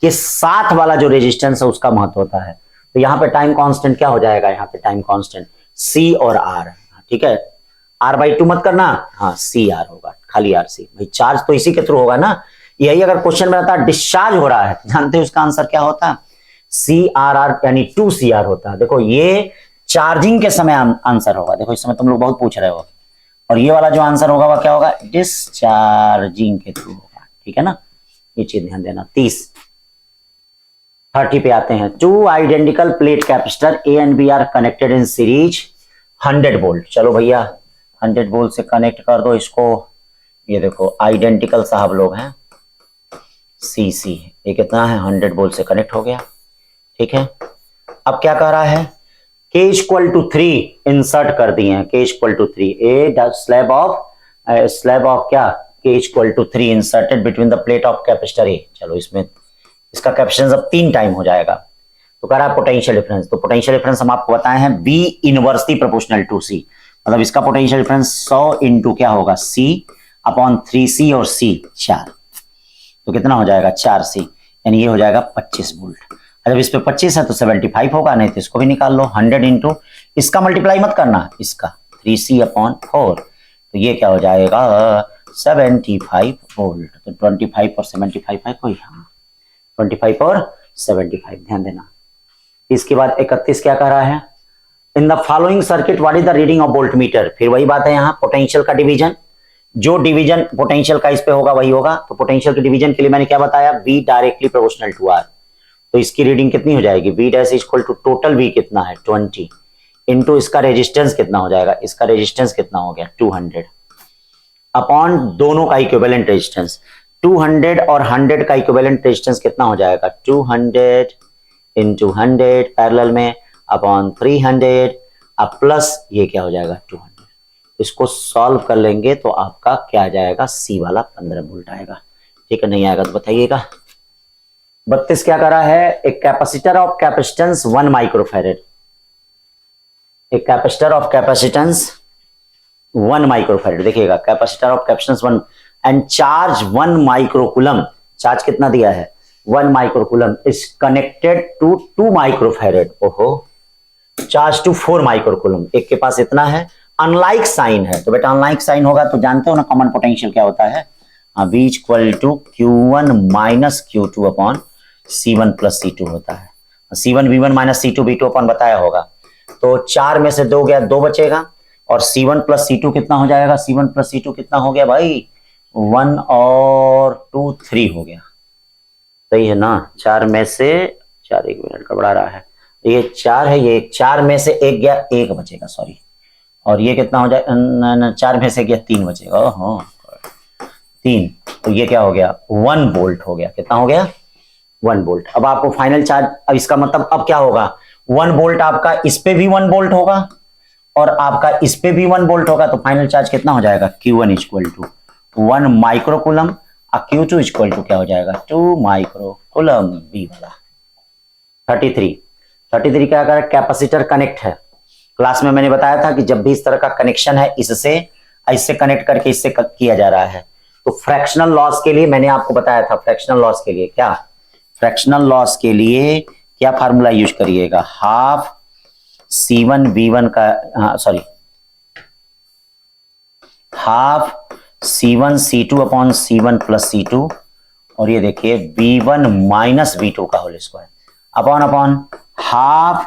S1: के साथ वाला जो रेजिस्टेंस है उसका महत्व होता है। तो यहाँ पे टाइम कांस्टेंट क्या हो जाएगा, यहाँ पे टाइम कांस्टेंट C और R, ठीक है, R/2 मत करना, हाँ CR होगा, खाली RC। भाई चार्ज तो इसी के थ्रू होगा ना, यही अगर क्वेश्चन में रहता डिस्चार्ज हो रहा है, जानते हो उसका आंसर क्या होता है, CRR यानी 2CR होता है। देखो ये चार्जिंग के समय आंसर होगा, देखो इस समय तुम लोग बहुत पूछ रहे हो, और ये वाला जो आंसर होगा वह क्या होगा, डिस्चार्जिंग के थ्रू होगा, ठीक है ना, ये चीज ध्यान देना। 30 पे आते हैं, 2 identical plate capacitor A and B are connected in series 100 volt. चलो भैया 100 वोल्ट से कनेक्ट कर दो इसको, ये देखो आइडेंटिकल साहब लोग हैं, CC, ये कितना है, 100 वोल्ट से कनेक्ट हो गया, ठीक है। अब क्या कह रहा है, K = 3 इंसर्ट कर दिए हैं, K = 3, ए स्लैब ऑफ क्या, K = 3 inserted between the plate of capacitor A। चलो इसमें इसका कैपेसिटेंस अब 3 टाइम हो जाएगा। तो कह रहा है पोटेंशियल डिफरेंस, तो पोटेंशियल डिफरेंस हम आपको बताए हैं V inversely proportional to C, मतलब इसका पोटेंशियल डिफरेंस 100 इंटू क्या होगा C अपॉन 3C और C 4, तो कितना हो जाएगा 4C, यानी ये हो जाएगा 25 वोल्ट। जब इस पे 25 है तो 75 होगा, नहीं तो इसको भी निकाल लो 100 इंटू, इसका मल्टीप्लाई मत करना, इसका 3C अपॉन 4, तो ये क्या हो जाएगा 75 वोल्ट। तो 25 और 75 है कोई, हाँ 25 और 75, ध्यान देना। इसके बाद 31 क्या कह रहा है, in the following circuit what is the reading of volt meter. फिर वही बात है यहाँ पोटेंशियल का डिवीजन, जो डिवीजन पोटेंशियल का इस पे होगा वही होगा। तो पोटेंशियल के डिवीजन के लिए मैंने क्या बताया, V directly proportional to R, तो इसकी रीडिंग कितनी हो जाएगी, V dash equal to total V कितना है 20 इंटू इसका रेजिस्टेंस कितना हो जाएगा, इसका रेजिस्टेंस कितना हो गया 200 अपॉन दोनों का इक्विवेलेंट रेजिस्टेंस, 200 और 100 का इक्विवेलेंट रेजिस्टेंस कितना हो जाएगा 200 इंटू 100 पैरेलल में अपॉन 300 अब प्लस ये क्या हो जाएगा 200। इसको सॉल्व कर लेंगे तो आपका क्या आ जाएगा, C वाला 15 वोल्ट आएगा। ठीक है, नहीं आएगा तो बताइएगा। 32 क्या कर रहा है, एक कैपेसिटर ऑफ कैपेसिटेंस 1 माइक्रोफैरेड, एक कैपेसिटर ऑफ कैपेसिटेंस 1 माइक्रोफैरेड, देखिएगा capacitor of capacitance 1 and charge 1 microcoulomb, charge कितना दिया है 1 microcoulomb is connected to 2 microfarad, ओहो चार्ज टू 4 माइक्रोकूलम, एक के पास इतना है, अनलाइक साइन है, तो बेटा अनलाइक साइन होगा तो जानते हो ना कॉमन पोटेंशियल क्या होता है, V equal to Q1 minus Q2 upon C1 plus C2 होता है। C1 V1 minus C2 V2 upon बताया होगा, तो 4 में से 2 गया 2 बचेगा और C1 प्लस C2 कितना हो जाएगा, C1 प्लस C2 कितना हो गया भाई 1 और 2 3 हो गया, सही है ना। 4 में से 4, 1 मिनट गड़बड़ा रहा है, ये 4 है, ये 4 में से 1 गया 1 बचेगा सॉरी, और ये कितना हो जाए 4 में से गया 3 बचेगा, ओहो 3, तो ये क्या हो गया 1 वोल्ट हो गया, कितना हो गया 1 वोल्ट। अब आपको फाइनल चार्ज, अब इसका मतलब अब क्या होगा 1 वोल्ट आपका इस पे भी 1 वोल्ट होगा और आपका इस पे भी 1 वोल्ट होगा, तो फाइनल चार्ज कितना हो जाएगा Q1 इक्वल टू 1 माइक्रोकूलम और Q2 इक्वल टू क्या हो जाएगा 2 माइक्रोकूलम, B वाला। 33 क्या कर कैपेसिटर कनेक्ट है, क्लास में मैंने बताया था कि जब भी इस तरह का कनेक्शन है इससे कनेक्ट करके इससे किया जा रहा है, तो फ्रैक्शनल लॉस के लिए मैंने आपको बताया था, फ्रैक्शनल लॉस के लिए क्या, फ्रैक्शनल लॉस के लिए क्या फार्मूला यूज करिएगा, हाफ C1 V1 का sorry half C1 C2 upon C1 plus C2 और ये देखिए V1 माइनस V2 का whole square upon half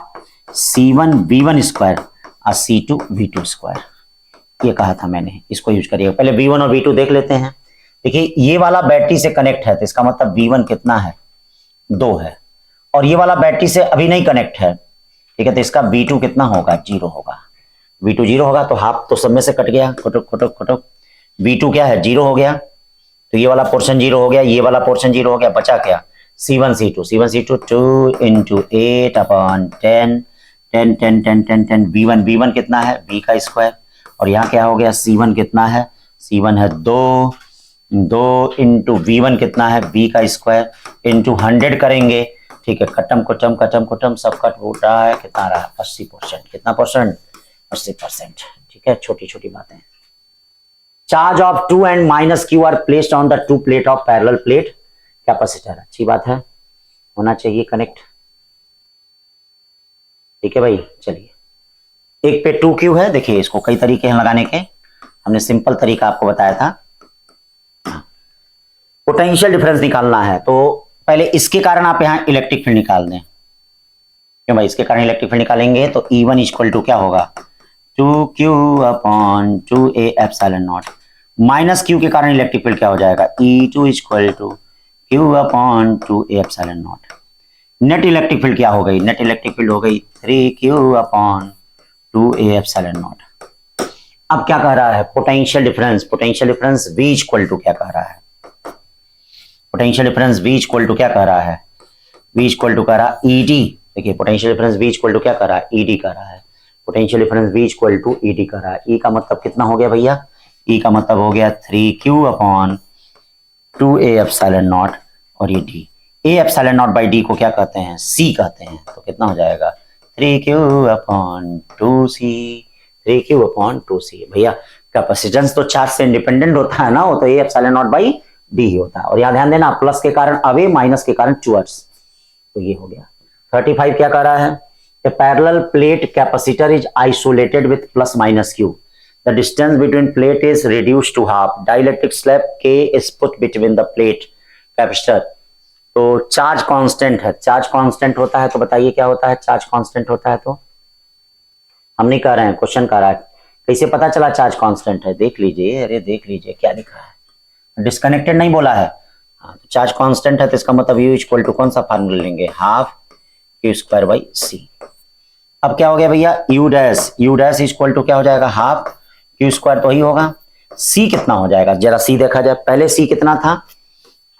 S1: C1 V1 square और C2 V2 स्क्वायर, ये कहा था मैंने, इसको यूज करिएगा। पहले V1 और V2 देख लेते हैं। देखिए ये वाला बैटरी से कनेक्ट है तो इसका मतलब V1 कितना है 2 है, और ये वाला बैटरी से अभी नहीं कनेक्ट है, ठीक है, तो इसका V2 कितना होगा 0 होगा, V2 0 होगा तो हाफ तो सब में से कट गया, खुटुक V2 क्या है 0 हो गया, तो ये वाला पोर्शन 0 हो गया, ये वाला पोर्शन 0 हो गया, बचा क्या C1 C2 2 into 8 upon 10 V1 कितना है V का स्क्वायर, और यहाँ क्या हो गया C1 कितना है, C1 है 2 इंटू V1 कितना है V का स्क्वायर इंटू 100 करेंगे, ठीक है, कटम सब कट हो रहा है, कितना रहा है 80%, कितना परसेंट 80%, ठीक है, छोटी छोटी बातें। Charge of 2 and minus Q are placed on the 2 plate of parallel plate capacitor, अच्छी बात है, होना चाहिए कनेक्ट, ठीक है भाई। चलिए एक पे 2Q है, देखिए इसको कई तरीके हैं लगाने के, हमने सिंपल तरीका आपको बताया था। पोटेंशियल डिफरेंस निकालना है तो पहले इसके कारण आप यहां इलेक्ट्रिक फील्ड निकाल दें, क्यों भाई, इसके कारण इलेक्ट्रिक फील्ड निकालेंगे तो E1 इक्वल टू क्या होगा 2Q upon 2A epsilon naught, minus Q के कारण इलेक्ट्रिक फील्ड क्या हो जाएगा E2 equal to Q upon 2A epsilon naught. Net electric field क्या हो गई, नेट इलेक्ट्रिक फील्ड हो गई 3Q upon 2A epsilon not. अब क्या कह रहा है potential difference V equal to क्या कह रहा है, potential difference V equal to क्या कह रहा है, V इक्वल टू कह रहा है ED, देखिए potential difference V equal to क्या कर रहा है ED कर रहा है, potential difference V equal to ED कर रहा है। E का मतलब कितना हो गया भैया, E का मतलब हो गया 3Q upon 2A epsilon not, और ये D, A epsilon naught by D को क्या कहते हैं C कहते हैं, तो कितना हो जाएगा 3Q upon 2C, 3Q upon 2C। भैया कैपेसिटेंस तो चार्ज से इंडिपेंडेंट होता है ना, वो तो A epsilon naught by D ही होता है। और यहाँ ध्यान देना, प्लस के कारण अवे, माइनस के कारण टुवर्ड्स, तो ये हो गया। 35 क्या कह रहा है, a parallel plate capacitor is isolated with plus minus Q, the distance between plate is reduced to half, dielectric slab K is put between the plate capacitor. तो चार्ज कांस्टेंट है, चार्ज कांस्टेंट होता है तो बताइए क्या होता है, charge constant होता है तो हम नहीं कह रहे हैं, क्वेश्चन कह रहा है कैसे पता चला चार्ज कांस्टेंट है, देख लीजिए, अरे देख लीजिए क्या लिखा है, डिस्कनेक्टेड नहीं बोला है। हाँ, तो चार्ज कांस्टेंट है तो इसका मतलब U इक्वल टू कौन सा फार्मूला लेंगे, half Q square by C। अब क्या हो गया भैया, U डैश इक्वल टू क्या हो जाएगा, हाफ Q स्क्वायर तो ही होगा। C कितना हो जाएगा, जरा C देखा जाए, पहले C कितना था,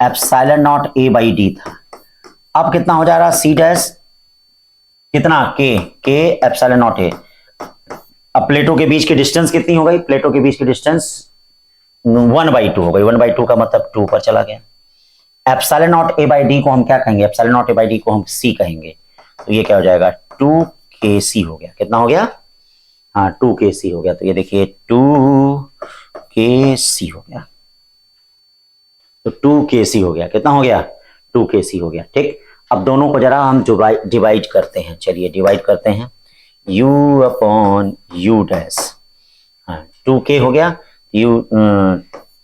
S1: epsilon not A by D था, अब कितना हो जाएगा C डैश कितना, K एप्सिलॉन नॉट A। अब प्लेटों के बीच की डिस्टेंस कितनी हो गई, प्लेटों के बीच की डिस्टेंस 1/2 हो गई, 1/2 का मतलब 2 पर चला गया। Epsilon not A by D को हम क्या कहेंगे, epsilon not A by D को हम C कहेंगे, तो ये क्या हो जाएगा 2kc हो गया, कितना हो गया, हाँ 2kc हो गया। तो ये देखिए 2kc हो गया, तो 2kc हो गया, कितना हो गया 2kc हो गया। ठीक, अब दोनों को जरा हम डिवाइड करते हैं, चलिए डिवाइड करते हैं, U अपॉन U डैश, हाँ 2k हो गया, U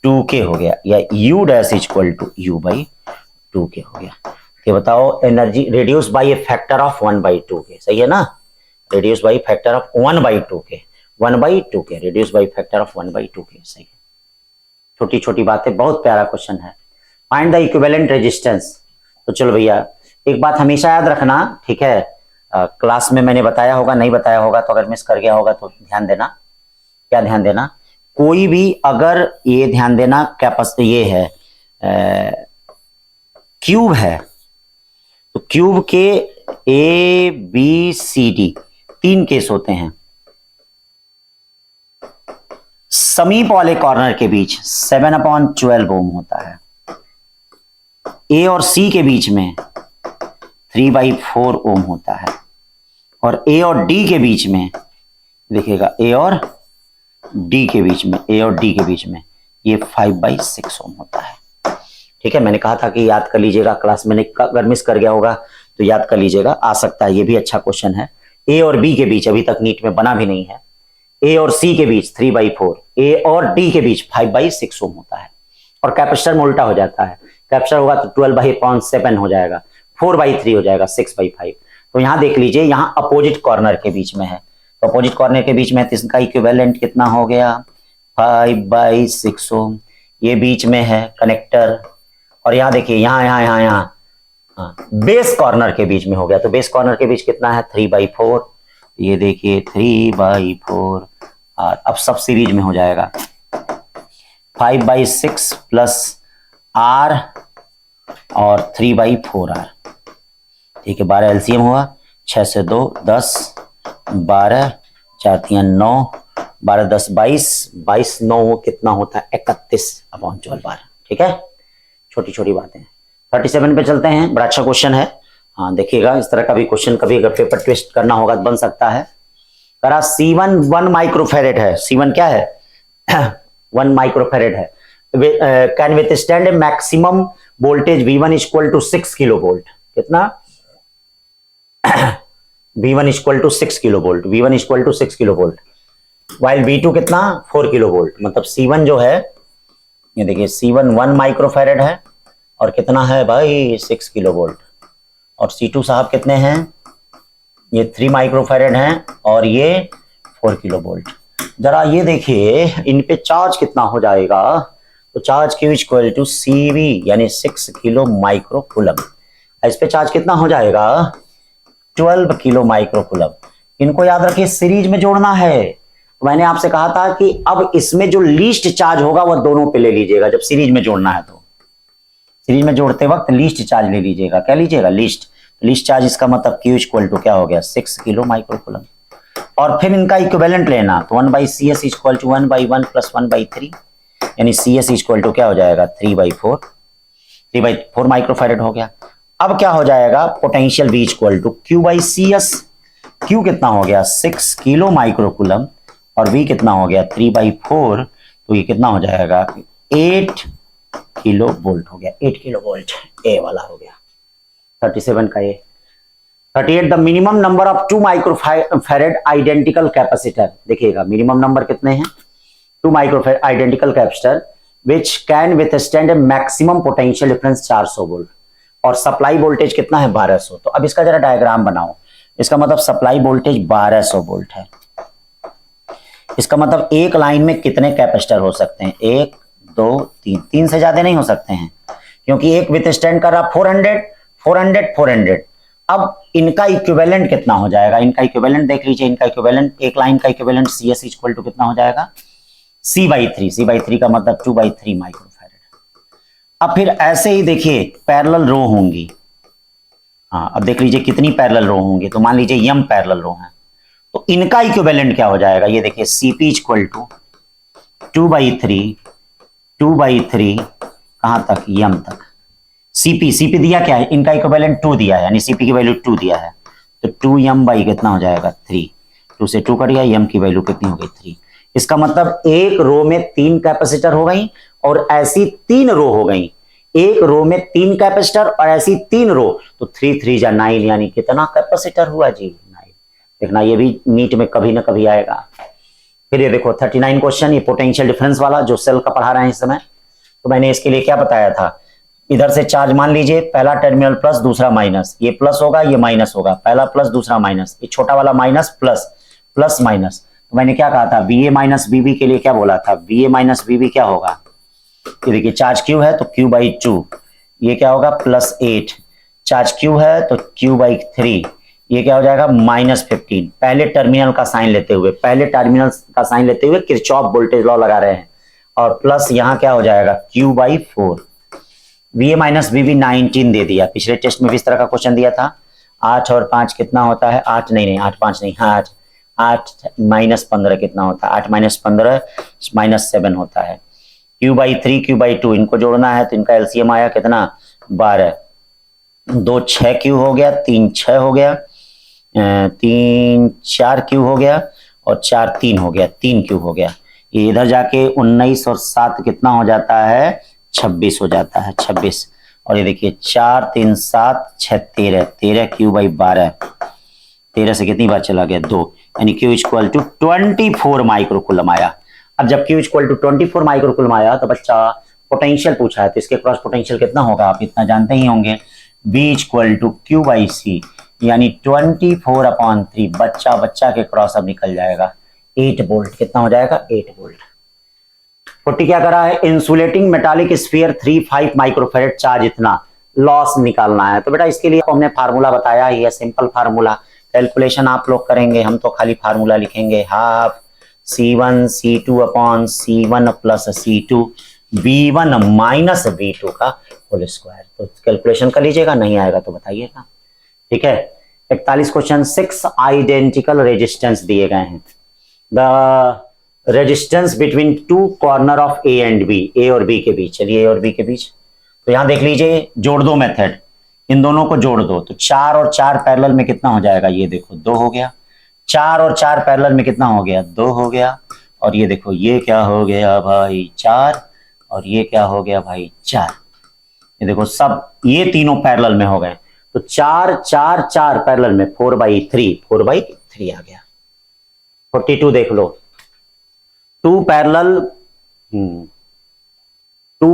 S1: 2k हो गया, या U dash equal to U by 2k हो गया। कि बताओ energy reduce by a factor of 1/2k, सही है ना, reduce by factor of 1/2k, 1/2k reduce by factor of 1/2k, सही है। छोटी छोटी बातें, बहुत प्यारा क्वेश्चन है। Find the equivalent resistance. तो चलो भैया एक बात हमेशा याद रखना, ठीक है, क्लास में मैंने बताया होगा, नहीं बताया होगा तो अगर मिस कर गया होगा तो ध्यान देना, क्या ध्यान देना, कोई भी अगर ये ध्यान देना कैपेसिटी ये है क्यूब है, तो क्यूब के ABCD 3 केस होते हैं, समीप वाले कॉर्नर के बीच 7/12 ओम होता है, A और C के बीच में 3/4 ओम होता है, और A और D के बीच में देखिएगा, A और D के बीच में, A और D के बीच में ये 5/6 ओम होता है। ठीक है, मैंने कहा था कि याद कर लीजिएगा, क्लास में अगर मिस कर गया होगा तो याद कर लीजिएगा, आ सकता है, ये भी अच्छा क्वेश्चन है। A और B के बीच अभी तक नीट में बना भी नहीं है, A और C के बीच 3/4, A और D के बीच 5/6 ओम होता है, और कैपेसिटर में उल्टा हो जाता है, कैपेसिटर होगा तो 12/7 हो जाएगा, 4/3 हो जाएगा, 6/5। तो यहां देख लीजिए, यहां अपोजिट कॉर्नर के बीच में है, तो अपोजिट कॉर्नर के बीच में है तो इसका इक्विवेलेंट कितना हो गया 5/6 ओम, ये बीच में है कनेक्टर, और यहां देखिए यहां बेस कॉर्नर के बीच में हो गया, तो बेस कॉर्नर के बीच कितना है 3/4, ये देखिए 3/4, और अब सब सीरीज में हो जाएगा 5/6 प्लस R और 3/4R, ठीक है, 12 एलसीएम हुआ, 6 से 2 10, 12 4 3 9, 12 10 22, 22 9 वो कितना होता है 31/12। ठीक है, छोटी छोटी बातें। 37 पे चलते हैं, बड़ा अच्छा क्वेश्चन है, हाँ देखिएगा, इस तरह का भी क्वेश्चन कभी अगर पेपर ट्विस्ट करना होगा तो बन सकता है। करा C1 1 माइक्रोफेरेड है, C1 क्या है 1 माइक्रोफेरेड है, can withstand a maximum voltage V1 equal to 6 kilo volt, कितना V1 equal to 6 kilo volt, V1 equal to 6 kilo volt, while V2 कितना 4 किलो वोल्ट, मतलब C1 जो है, ये देखिए C1 1 माइक्रोफेरेड है और कितना है भाई 6 किलो वोल्ट, और C2 साहब कितने हैं, ये 3 माइक्रोफेरेड हैं और ये 4 किलो वोल्ट। जरा ये देखिए इन पे चार्ज कितना हो जाएगा, तो charge Q equal to CV यानी 6 किलो माइक्रो कूलम, इस पे चार्ज कितना हो जाएगा 12 किलो माइक्रो कूलम। इनको याद रखिए, सीरीज में जोड़ना है, तो मैंने आपसे कहा था कि अब इसमें जो लीस्ट चार्ज होगा वह दोनों पे ले लीजिएगा, जब सीरीज में जोड़ना है तो सीरीज में जोड़ते वक्त लीस्ट चार्ज ले लीजिएगा, क्या लीजिएगा लीस्ट चार्ज, इसका मतलब Q इक्वल टू क्या हो गया 6 किलो माइक्रो कूलम, और फिर इनका इक्विवेलेंट लेना, तो 1/CS इक्वल टू 1/1 प्लस 1/3, यानी CS इक्वल टू क्या हो जाएगा 3/4 माइक्रोफेरेड हो गया। अब क्या हो जाएगा, potential V equal to Q/CS, Q कितना हो गया 6 किलो माइक्रो कूलम और V कितना हो गया 3/4, तो ये कितना हो जाएगा 8 किलो वोल्ट हो गया, 8 किलो वोल्ट ए वाला हो गया। 37 का ये। 38 the minimum number of 2 microfarad identical capacitor, देखिएगा मिनिमम नंबर कितने हैं 2 microfarad identical capacitor which can withstand a maximum potential difference 400 volt और सप्लाई वोल्टेज कितना है 1200। तो अब इसका जरा डायग्राम बनाओ। इसका मतलब सप्लाई वोल्टेज 1200 वोल्ट है। इसका मतलब एक लाइन में कितने कैपेसिटर हो सकते हैं 1 2 3, 3 से ज्यादा नहीं हो सकते हैं क्योंकि एक विथस्टैंड कर रहा 400 400 400। अब इनका इक्विवेलेंट कितना हो जाएगा, इनका इक्विवेलेंट देख लीजिए। इनका इक्विवेलेंट एक लाइन का इक्विवेलेंट CS इक्वल टू कितना हो जाएगा C/3, C/3 का मतलब 2/3 माइक्रोफैरेड। अब फिर ऐसे ही देखिए पैरेलल रो होंगी। हाँ अब देख लीजिए कितनी पैरेलल रो होंगी, तो मान लीजिए m पैरेलल रो है, तो इनका इक्विवेलेंट क्या हो जाएगा, ये देखिए CP इक्वल टू 2/3 कहां तक m तक। CP दिया क्या है, इनका इक्विवेलेंट 2 दिया है, यानी CP की वैल्यू 2 दिया है, तो 2m बाई कितना हो जाएगा 3, 2 से 2 कट गया, m की वैल्यू कितनी हो गई 3। इसका मतलब एक रो में 3 कैपेसिटर हो गई और ऐसी 3 रो हो गई, एक रो में 3 कैपेसिटर और ऐसी 3 रो, तो 3 3 जा 9, यानी कितना कैपेसिटर हुआ जी 9। देखना ये भी नीट में कभी ना कभी आएगा। फिर ये देखो 39 क्वेश्चन, ये पोटेंशियल डिफरेंस वाला जो सेल का पढ़ा रहे हैं इस समय। तो मैंने इसके लिए क्या बताया था, इधर से चार्ज मान लीजिए पहला टर्मिनल प्लस दूसरा माइनस, ये प्लस होगा ये माइनस होगा, पहला प्लस दूसरा माइनस, ये छोटा वाला माइनस प्लस प्लस माइनस। तो मैंने क्या कहा था VA माइनस VB के लिए क्या बोला था, VA माइनस VB क्या होगा, ये देखिए चार्ज Q है तो Q/2, ये क्या होगा +8, चार्ज Q है तो Q/3, ये क्या हो जाएगा -15। पहले टर्मिनल का साइन लेते हुए किरचॉफ वोल्टेज लॉ लगा रहे हैं, और प्लस यहां क्या हो जाएगा Q/4। VA माइनस VB 19 दे दिया, पिछले टेस्ट में भी इस तरह का क्वेश्चन दिया था। 8 और 5 कितना होता है, 8 नहीं 8 5 नहीं, 8 -15 कितना होता है, 8 -15 -7 होता है। Q/3 Q/2 इनको जोड़ना है तो इनका LCM आया कितना 12, 2 6 Q हो गया, 3 6 हो गया, 3 4 Q हो गया और 4 3 हो गया, 3 Q हो गया। ये इधर जाके 19 और 7 कितना हो जाता है 26 हो जाता है, 26। और ये देखिए 4 3 7 6 13, 13 Q/12, 13 से कितनी बार चला गया 2, यानी Q इक्वल टू 24 माइक्रोकूलम आया। अब जब Q इक्वल टू 24 माइक्रोकूलम आया तो बच्चा पोटेंशियल पूछा है, तो इसके क्रॉस पोटेंशियल कितना होगा आप इतना जानते ही होंगे, V इक्वल टू Q/C, यानी 24/3। बच्चा के क्रॉस अब निकल जाएगा 8 वोल्ट, कितना हो जाएगा 8 वोल्ट। 40 क्या करा है, insulating metallic sphere 3 microfarad charge इतना लॉस निकालना है। तो बेटा इसके लिए हमने फार्मूला बताया ही है, सिंपल फार्मूला, कैलकुलेशन आप लोग करेंगे, हम तो खाली फार्मूला लिखेंगे, half C1 C2 upon C1 plus C2 V1 minus V2 का होल स्क्वायर। तो कैलकुलेशन कर लीजिएगा, नहीं आएगा तो बताइएगा, ठीक है। 41 क्वेश्चन, 6 आइडेंटिकल रेजिस्टेंस दिए गए हैं। The resistance between 2 corner of A and B, A और B के बीच, चलिए A और B के बीच। तो यहां देख लीजिए जोड़ दो मेथड, इन दोनों को जोड़ दो, तो 4 और 4 पैरेलल में कितना हो जाएगा, ये देखो 2 हो गया, 4 और 4 पैरेलल में कितना हो गया 2 हो गया, और ये देखो ये क्या हो गया भाई 4, और ये क्या हो गया भाई 4। ये देखो सब ये तीनों पैरेलल में हो गए, तो 4 4 4 पैरेलल में 4/3 आ गया। 42 देख लो, 2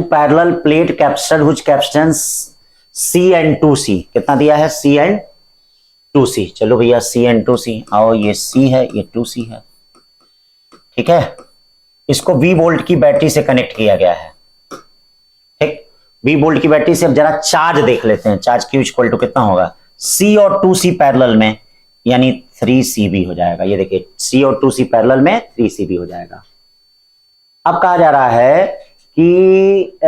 S1: parallel plate capacitor which capacitance C and 2C, कितना दिया है C and 2C। चलो भैया C and 2C, आओ ये C है ये 2C है, ठीक है। इसको V वोल्ट की बैटरी से कनेक्ट किया गया है, ठीक। V वोल्ट की बैटरी से अब जरा चार्ज देख लेते हैं, चार्ज Q इक्वल टू कितना होगा, C और 2C पैरेलल में, यानी 3CB हो जाएगा। ये देखिए C और 2C पैरेलल में 3CB हो जाएगा। अब कहा जा रहा है कि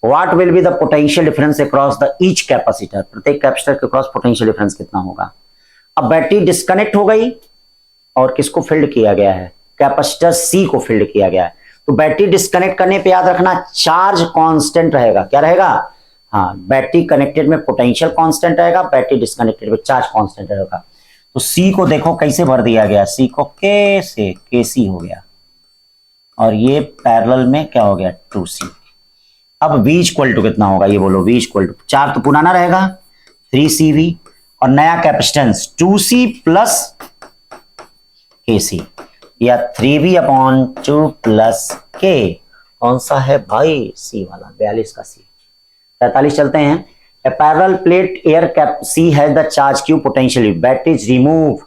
S1: what will be the potential difference across the each capacitor, प्रत्येक कैपेसिटर के क्रॉस पोटेंशियल डिफरेंस कितना होगा। अब बैटरी डिस्कनेक्ट हो गई और किसको फील्ड किया गया है, कैपेसिटर C को फील्ड किया गया है। तो बैटरी डिस्कनेक्ट करने पे याद रखना चार्ज कांस्टेंट रहेगा, क्या रहेगा, हाँ बैटरी कनेक्टेड में पोटेंशियल कांस्टेंट रहेगा, बैटरी डिस्कनेक्टेड में चार्ज कांस्टेंट रहेगा। तो सी को देखो कैसे भर दिया गया, सी को के से के सी हो गया, और ये पैरेलल में क्या हो गया 2c। अब v इक्वल टू कितना होगा, ये बोलो, v इक्वल टू 4 तो पुराना रहेगा 3cv, और नया कैपेसिटेंस 2c प्लस kc, या 3v अपॉन 2 प्लस k। कौन सा है भाई, c वाला, 42 का c। 43 चलते हैं। A parallel plate air cap C has the charge Q potentially. Battery is removed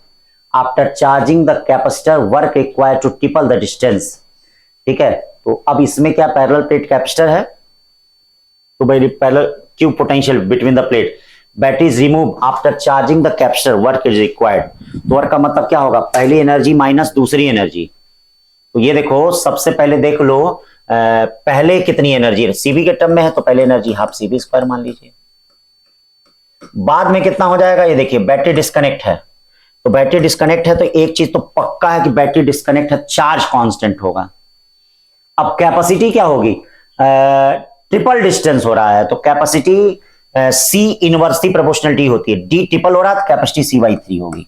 S1: after charging the capacitor. Work required to triple the distance. ठीक है, तो अब इसमें क्या पैरेलल प्लेट कैपेसिटर है, तो भाई parallel Q potential between the plate. Battery is removed after charging the capacitor. Work is required. तो वर्क का मतलब क्या होगा, पहली एनर्जी माइनस दूसरी एनर्जी। तो ये देखो, सबसे पहले देख लो पहले कितनी एनर्जी है, सीबी के टर्म में है तो पहले एनर्जी हाफ सीबी स्क्वायर मान लीजिए। बाद में कितना हो जाएगा, ये देखिए बैटरी डिस्कनेक्ट है, तो बैटरी डिस्कनेक्ट है तो एक चीज तो पक्का है कि बैटरी डिस्कनेक्ट है, चार्ज कांस्टेंट होगा। अब कैपेसिटी क्या होगी, ट्रिपल डिस्टेंस हो रहा है तो कैपेसिटी सी इनवर्सली प्रोपोर्शनल होती है, डी ट्रिपल हो रहा है तो कैपेसिटी सी बाई 3 होगी।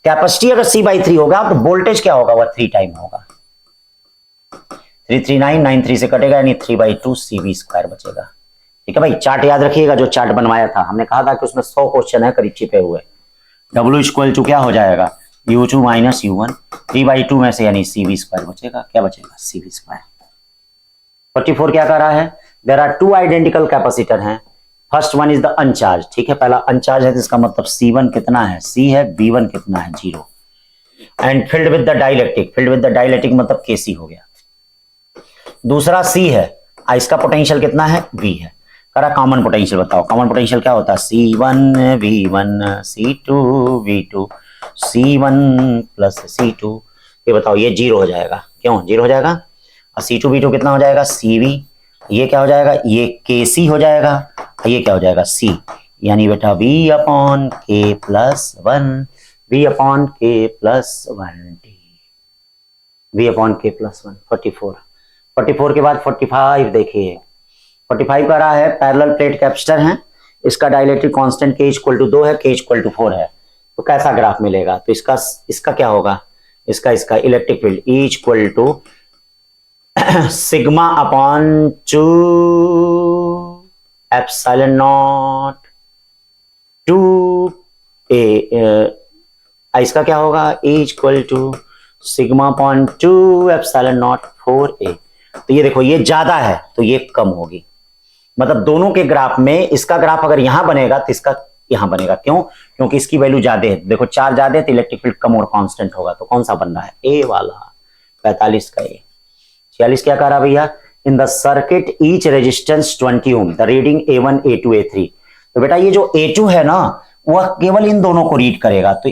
S1: कैपेसिटी अगर सी बाई 3 होगा तो वोल्टेज क्या होगा, वह 3 टाइम होगा। 33993 से कटेगा, यानी 3/2 सीवी स्क्वायर बचेगा। ठीक है भाई, चार्ट याद रखिएगा, जो चार्ट बनवाया था हमने कहा था कि उसमें 100 क्वेश्चन है करीब छिपे हुए। W इक्वल टू क्या हो जाएगा, U2 माइनस U1, 3/2 में से यानी CV स्क्वायर बचेगा, क्या बचेगा CV स्क्वायर। 44 क्या कर रहा है, देयर आर 2 आइडेंटिकल कैपेसिटर हैं, फर्स्ट वन इज द अनचार्ज। ठीक है, पहला अनचार्ज है तो इसका मतलब C1 कितना है, C है, B1 कितना है 0, and filled with the dielectric, filled with the dielectric मतलब KC हो गया। दूसरा C है, इसका पोटेंशियल कितना है, V है। करा कॉमन पोटेंशियल बताओ, कॉमन पोटेंशियल क्या होता है, C1 V1 C2 V2 C1 plus C2, ये बताओ, ये 0 हो जाएगा, क्यों 0 हो जाएगा, और C2 V2 कितना हो जाएगा CV, ये क्या हो जाएगा, ये KC हो जाएगा, ये क्या हो जाएगा C, यानी बेटा V upon K plus 1, V upon K plus 1, V upon K plus 1। 44 के बाद 45 देखिए, 45 का रहा है पैरेलल प्लेट कैपेसिटर है, इसका dielectric constant K equal to 2 है, K इक्वल टू 4 है, तो कैसा ग्राफ मिलेगा, तो इसका क्या होगा, इसका electric field E equal to sigma upon 2 epsilon nought 2 A, इसका क्या होगा, E equal to sigma upon 2 epsilon nought 4A। तो ये देखो, ये ज्यादा है तो ये कम होगी, मतलब दोनों के ग्राफ में इसका ग्राफ अगर यहां बनेगा तो इसका यहां बनेगा, क्यों, क्योंकि इसकी वैल्यू ज्यादा है, देखो चार्ज ज्यादा है तो इलेक्ट्रिक फील्ड कम और कांस्टेंट होगा, तो कौन सा बन रहा है, ए वाला, 45 का ए। 46 क्या कह रहा भैया, in the circuit each resistance 20 ohm, the reading A1 A2 A3। तो बेटा ये जो A2 है ना, वह केवल इन दोनों को रीड करेगा, तो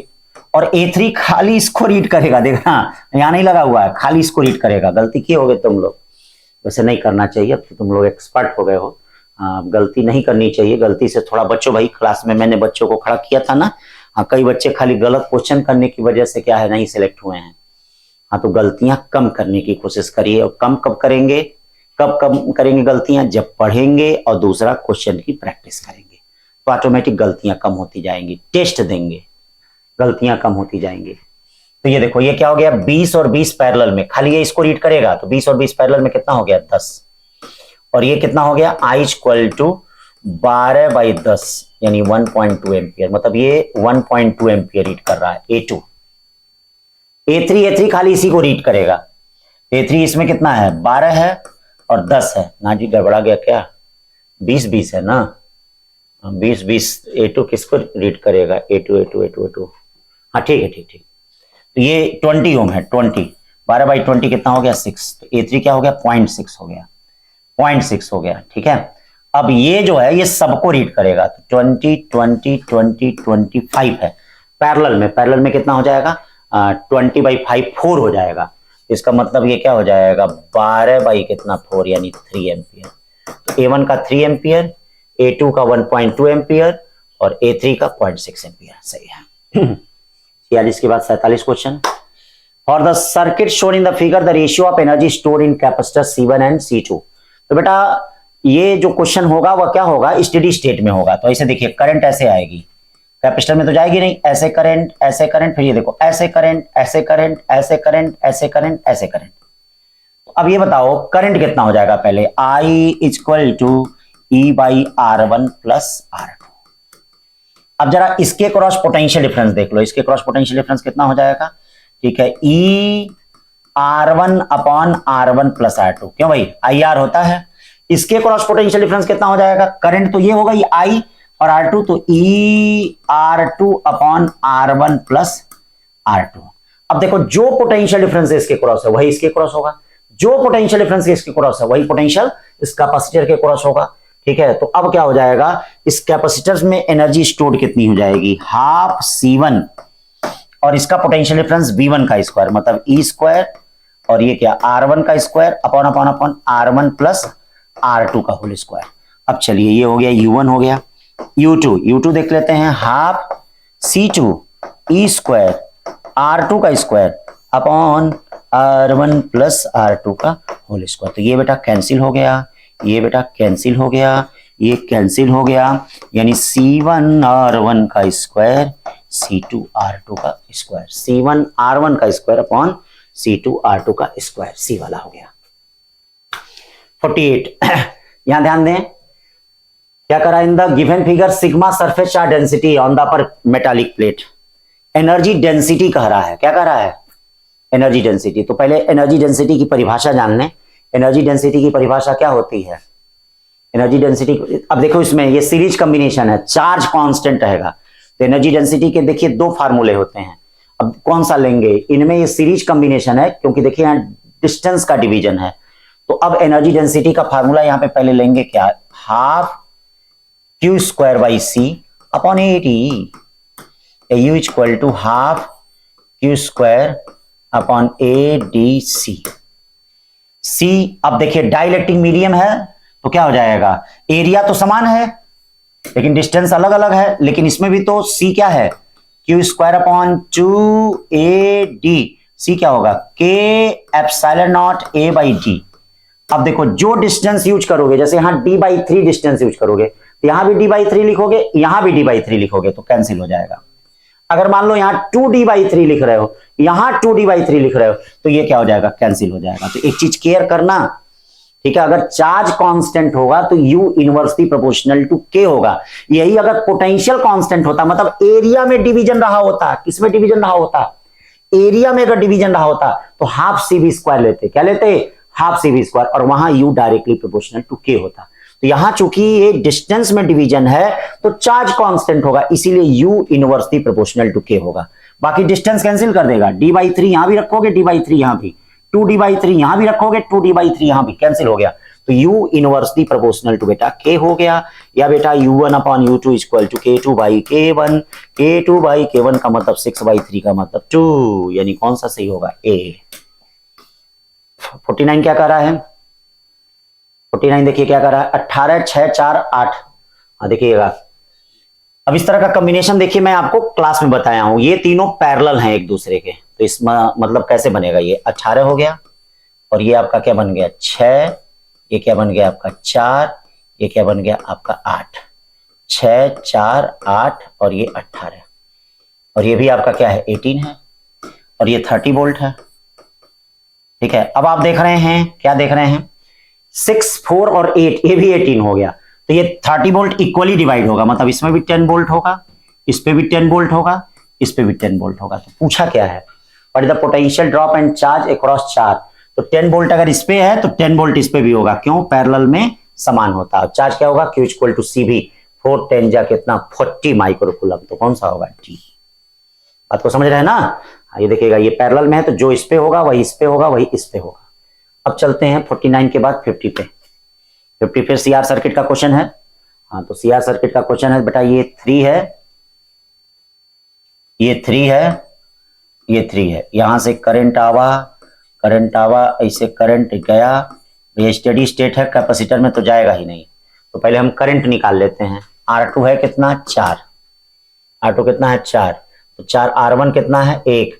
S1: और A3 खाली इसको रीड करेगा, देखना यहां नहीं लगा हुआ है, खाली इसको रीड करेगा। गलती किए होगे तुम लोग, वैसे नहीं करना चाहिए, अब तो तुम लोग एक्सपर्ट हो गए हो, गलती नहीं करनी चाहिए, गलती से थोड़ा बच्चों, भाई क्लास में मैंने बच्चों को खड़ा किया था ना, कई बच्चे खाली गलत क्वेश्चन करने की वजह से क्या है नहीं सिलेक्ट हुए हैं। तो गलतियां कम करने की कोशिश करिए, और कम कब करेंगे, कब कम करेंगे गलतियां, जब पढ़ेंगे और दूसरा क्वेश्चन की प्रैक्टिस करेंगे, तो ऑटोमेटिक गलतियां कम होती जाएंगी, टेस्ट देंगे गलतियां कम होती जाएंगी। तो ये देखो, ये क्या हो गया, 20 और 20 पैरेलल में, खाली ये इसको रीड करेगा तो 20 और 20 पैरेलल में कितना हो गया 10, और ये कितना हो गया I इक्वल टू 12/10 यानी 1.2 एम्पियर, मतलब ये 1.2 एम्पियर रीड कर रहा है A2। A3 खाली इसी को रीड करेगा, A3 इसमें कितना है 12 है और 10 है ना जी, गड़बड़ा गया क्या, 20 है ना, 20 A2 किसको रीड करेगा, A2। हाँ ठीक है, ठीक। तो ये 20 ओम है, 20 12/20 कितना हो गया 6, तो A3 क्या हो गया 0.6 हो गया, 0.6 हो गया। ठीक है, अब ये जो है ये सबको रीड करेगा, तो 20 है पैरेलल में कितना हो जाएगा 20/5 4 हो जाएगा, इसका मतलब ये क्या हो जाएगा 12 कितना 4 यानी 3 एम्पियर। तो A1 का 3 एम्पियर, A2 का 1.2 एम्पियर और A3 का 0.6 एम्पियर। सही है। 46 के बाद 47 question, for the circuit shown in the figure the ratio of energy stored in capacitor C1 and C2। तो बेटा ये जो क्वेश्चन होगा वह क्या होगा, स्टेडी स्टेट में होगा, तो ऐसे देखिए करंट ऐसे आएगी, कैपेसिटर में तो जाएगी नहीं, ऐसे करंट, फिर ये देखो ऐसे करंट, ऐसे करंट, ऐसे करंट, ऐसे करंट, ऐसे करंट। अब ये बताओ करंट कितना हो जाएगा, पहले I equal to E/R1 plus R2। अब जरा इसके क्रॉस पोटेंशियल डिफरेंस देख लो, इसके क्रॉस पोटेंशियल डिफरेंस कितना हो जाएगा, ठीक है, E/R1 upon R1 plus R2। क्यों भाई, IR होता है। इसके क्रॉस पोटेंशियल डिफरेंस कितना हो जाएगा, करंट तो ये होगा ये I और R2, तो ER2 upon R1 plus R2। अब देखो जो पोटेंशियल डिफरेंस इसके क्रॉस है वही इसके क्रॉस होगा, जो पोटेंशियल डिफरेंस इसके क्रॉस है वही पोटेंशियल इस कैपेसिटर के क्रॉस होगा। ठीक है, तो अब क्या हो जाएगा, इस कैपेसिटर में एनर्जी स्टोर्ड कितनी हो जाएगी, हाफ C1 और इसका पोटेंशियल डिफरेंस V1 का स्क्वायर, मतलब E स्क्वायर और ये क्या R1 का square upon upon upon R1 plus R2 का होल स्क्वायर। अब चलिए ये हो गया U1 हो गया, U2 देख लेते हैं, half C2 E square R2 का square upon R1 plus R2 का होल स्क्वायर। तो ये बेटा कैंसिल हो गया, ये बेटा कैंसिल हो गया, ये कैंसिल हो गया, यानी C1 R1 का स्क्वायर C2 R2 का स्क्वायर, C1 R1 का स्क्वायर अपॉन C2 R2 का स्क्वायर, C वाला हो गया। 48 यहां ध्यान दें क्या करा, in the given figure sigma surface charge density on the upper metallic plate, energy density कह रहा है, क्या कह रहा है, एनर्जी डेंसिटी। तो पहले एनर्जी डेंसिटी की परिभाषा जान लें। एनर्जी डेंसिटी की परिभाषा क्या होती है, एनर्जी डेंसिटी, अब देखो इसमें ये सीरीज कॉम्बिनेशन है, चार्ज कांस्टेंट रहेगा, तो एनर्जी डेंसिटी के देखिए दो फार्मूले होते हैं। अब कौन सा लेंगे, इनमें ये सीरीज कॉम्बिनेशन है क्योंकि देखिए यहाँ डिस्टेंस का डिवीजन है। तो अब एनर्जी डेंसिटी का फार्मूला यहां पे पहले लेंगे क्या, half Q square by C upon 8E, U equal to half Q square upon ADC। C अब देखिए डाइलेक्ट्रिक मीडियम है तो क्या हो जाएगा, एरिया तो समान है लेकिन डिस्टेंस अलग अलग है, लेकिन इसमें भी तो C क्या है, Q square upon 2AD, C क्या होगा, K epsilon not A by D। अब देखो जो डिस्टेंस यूज करोगे, जैसे यहां D/3 डिस्टेंस यूज करोगे तो यहां भी D/3 लिखोगे, यहां भी D/3 लिखोगे तो कैंसिल हो जाएगा। अगर मान लो यहां 2D/3 लिख रहे हो, यहां 2D/3 लिख रहे हो, तो ये क्या हो जाएगा, कैंसिल हो जाएगा। तो एक चीज केयर करना, ठीक है, अगर चार्ज कांस्टेंट होगा तो U inversely proportional to K होगा। यही अगर पोटेंशियल कांस्टेंट होता, मतलब एरिया में डिवीजन रहा होता, किसमें डिवीजन रहा होता, एरिया में अगर डिवीजन रहा होता तो हाफ CV स्क्वायर लेते, क्या लेते, हाफ CV स्क्वायर, और वहां U directly proportional to K होता। तो यहां चूंकि ये डिस्टेंस में डिवीजन है तो चार्ज कांस्टेंट होगा, इसीलिए U inversely proportional to K होगा। बाकी डिस्टेंस कैंसिल कर देगा, D/3 यहां भी रखोगे, D/3 यहां भी, 2D/3 यहां भी रखोगे, 2D/3 यहां भी, कैंसिल हो गया। तो U इनवर्सली प्रोपोर्शनल टू बेटा K हो गया, या बेटा U1 upon U2 equal to K2/K1, K2/K1 का मतलब 6/3 का मतलब 2, यानी कौन सा सही होगा, A। 49 क्या कर रहा है, 49 देखिए क्या कर रहा है, 18 6 4 8, हाँ देखिएगा। अब इस तरह का कॉम्बिनेशन देखिए मैं आपको क्लास में बताया हूं, ये तीनों पैरेलल हैं एक दूसरे के, तो इसमें मतलब कैसे बनेगा, ये 18 हो गया और ये आपका क्या बन गया 6, ये क्या बन गया आपका 4, ये क्या बन गया आपका 8, 6 4 8 और ये 18, और ये भी आपका क्या है 18 है, और ये 30 वोल्ट है। ठीक है, अब आप देख रहे हैं, क्या देख रहे हैं, 6 4 और 8, ये भी 18 हो गया, तो ये 30 वोल्ट इक्वली डिवाइड होगा, मतलब इसमें भी 10 वोल्ट होगा, इस पे भी 10 वोल्ट होगा, इस पे भी 10 वोल्ट होगा। तो पूछा क्या है, what is the potential drop and charge across charge, तो 10 वोल्ट अगर इस पे है तो 10 वोल्ट इस पे भी होगा, क्यों, पैरेलल में समान होता है। चार्ज क्या होगा, Q इक्वल टू CV, 4 10 जा कितना 40 माइक्रोकूलम, तो कौन सा होगा, T। बात को समझ रहे हैं ना, ये देखिएगा ये पैरेलल में है तो जो इस पे होगा वही इस पे होगा, वही इस पे होगा। अब चलते हैं 49 के बाद 50 पे। 50 फिर CR सर्किट का क्वेश्चन है, हाँ तो CR सर्किट का क्वेश्चन है बेटा, ये 3 है, ये 3 है, ये 3 है, यहां से करंट आवा, ऐसे करंट गया, ये स्टेडी स्टेट है, कैपेसिटर में तो जाएगा ही नहीं, तो पहले हम करंट निकाल लेते हैं। R2 है कितना 4, R2 कितना है 4, तो 4, R1 कितना है 1,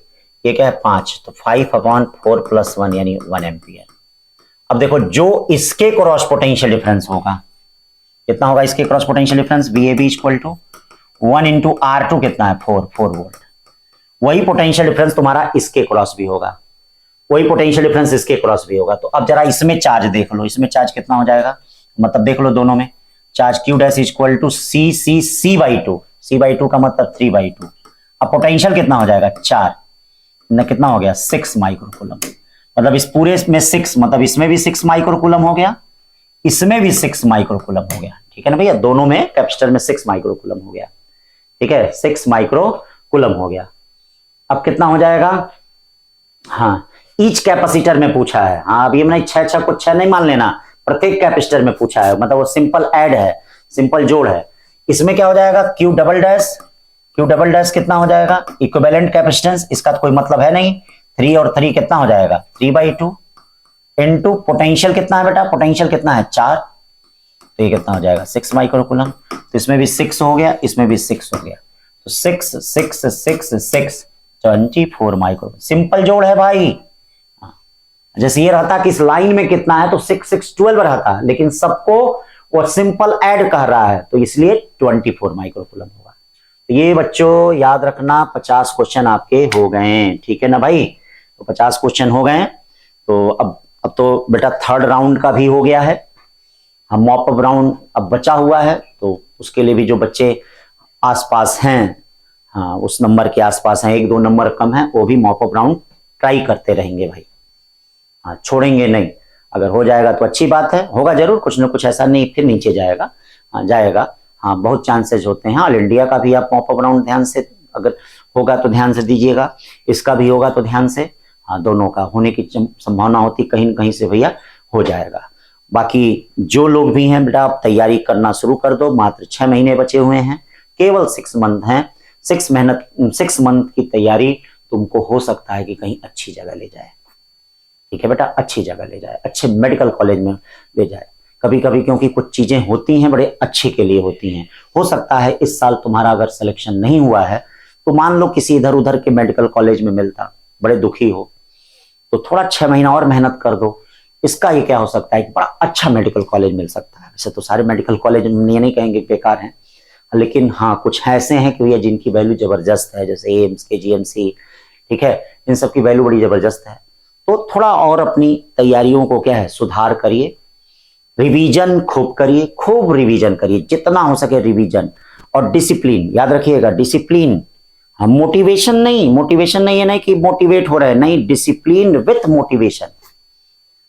S1: ये क्या है 5, तो 5/4 + 1 यानी 1 एम्पियर। अब देखो जो इसके क्रॉस पोटेंशियल डिफरेंस होगा, कितना होगा इसके cross potential difference, VAB equal to 1 into R2 कितना है 4 वोल्ट। वही पोटेंशियल डिफरेंस तुम्हारा इसके क्रॉस भी होगा, वही पोटेंशियल डिफरेंस इसके क्रॉस भी होगा। तो अब जरा इसमें चार्ज देख लो, इसमें चार्ज कितना हो जाएगा, मतलब देख लो दोनों में charge Q dash equal to C/2, C/2 का मतलब 3/2। अब पोटेंशियल कितना हो जाएगा 4 न कितना हो गया 6 माइक्रोकूलम। मतलब इस पूरे में 6, मतलब इसमें भी 6 माइक्रोकूलम हो गया, इसमें भी 6 माइक्रोकूलम हो गया। ठीक है ना भैया, दोनों में कैपेसिटर में 6 माइक्रोकूलम हो गया। ठीक है, 6 माइक्रोकूलम हो गया। अब कितना हो जाएगा, हाँ ईच कैपेसिटर में पूछा है। हाँ अब ये मैंने 6 को 6 नहीं मान लेना, प्रत्येक कैपेसिटर में पूछा है, मतलब वो सिंपल ऐड है, सिंपल जोड़ है। इसमें क्या हो जाएगा Q डबल डैश कितना हो जाएगा इक्विवेलेंट कैपेसिटेंस, इसका तो कोई मतलब है नहीं। 3 और 3 कितना हो जाएगा 3/2 इनटू पोटेंशियल कितना है बेटा, पोटेंशियल कितना है 4, तो ये कितना हो जाएगा 6 माइक्रोकूलम। तो इसमें भी 6 हो गया, इसमें भी 6 हो गया, तो 6 6 6 6 24 माइक्रो। सिंपल जोड़ है भाई। जैसे ये रहता कि इस लाइन में कितना है तो 6 6 12 रहता, लेकिन सबको वो सिंपल ऐड कर रहा है, तो इसलिए 24 माइक्रोकूलम होगा। तो ये बच्चों याद रखना, 50 क्वेश्चन आपके हो गए। ठीक है ना भाई, तो 50 क्वेश्चन हो गए। तो अब तो बेटा थर्ड राउंड का भी हो गया है, हम मॉप अप राउंड अब बचा हुआ है, तो उसके लिए भी जो बच्चे आसपास हैं, हाँ उस नंबर के आसपास हैं, 1-2 नंबर कम है, वो भी मॉप अप राउंड ट्राई करते रहेंगे भाई। हाँ छोड़ेंगे नहीं, अगर हो जाएगा तो अच्छी बात है, होगा जरूर कुछ ना कुछ, ऐसा नहीं फिर नीचे जाएगा। हाँ जाएगा, हाँ बहुत चांसेस होते हैं। ऑल इंडिया का भी आप मॉप अप राउंड ध्यान से, अगर होगा तो ध्यान से दीजिएगा, इसका भी होगा तो ध्यान से, हाँ दोनों का होने की संभावना होती, कहीं न कहीं से भैया हो जाएगा। बाकी जो लोग भी हैं बेटा आप तैयारी करना शुरू कर दो, मात्र 6 महीने बचे हुए हैं, केवल 6 मंथ हैं। 6 मंथ की तैयारी तुमको हो सकता है कि कहीं अच्छी जगह ले जाए। ठीक है बेटा, अच्छी जगह ले जाए, अच्छे मेडिकल कॉलेज में ले जाए। कभी कभी क्योंकि कुछ चीजें होती हैं बड़े अच्छे के लिए होती हैं, हो सकता है इस साल तुम्हारा अगर सिलेक्शन नहीं हुआ है तो मान लो किसी इधर उधर के मेडिकल कॉलेज में मिलता, बड़े दुखी हो, तो थोड़ा 6 महीना और मेहनत कर दो। इसका ये क्या हो सकता है कि बड़ा अच्छा मेडिकल कॉलेज मिल सकता है। वैसे तो सारे मेडिकल कॉलेज ये नहीं कहेंगे बेकार हैं, लेकिन हाँ कुछ ऐसे हैं कि भैया जिनकी वैल्यू जबरदस्त है, जैसे एम्स के जीएमसी, ठीक है, इन सब की वैल्यू बड़ी जबरदस्त है। तो थोड़ा और अपनी तैयारियों को क्या है सुधार करिए, रिवीजन खूब करिए, खूब रिवीजन करिए, जितना हो सके रिवीजन, और डिसिप्लिन याद रखिएगा, डिसिप्लिन। हम मोटिवेशन नहीं, ये नहीं कि मोटिवेट हो रहे हैं, नहीं, डिसिप्लिन विथ मोटिवेशन।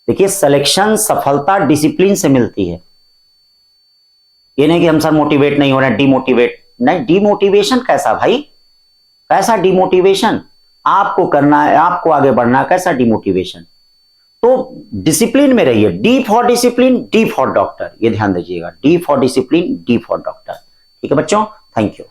S1: देखिए सिलेक्शन सफलता डिसिप्लिन से मिलती है, ये नहीं कि हम सर मोटिवेट नहीं हो रहे हैं, डिमोटिवेट नहीं। डिमोटिवेशन कैसा भाई, कैसा डिमोटिवेशन, आपको करना है, आपको आगे बढ़ना है, कैसा डिमोटिवेशन। तो डिसिप्लिन में रहिए, D for discipline, D for doctor, ये ध्यान दीजिएगा, D for discipline, D for doctor. ठीक है बच्चों, थैंक यू।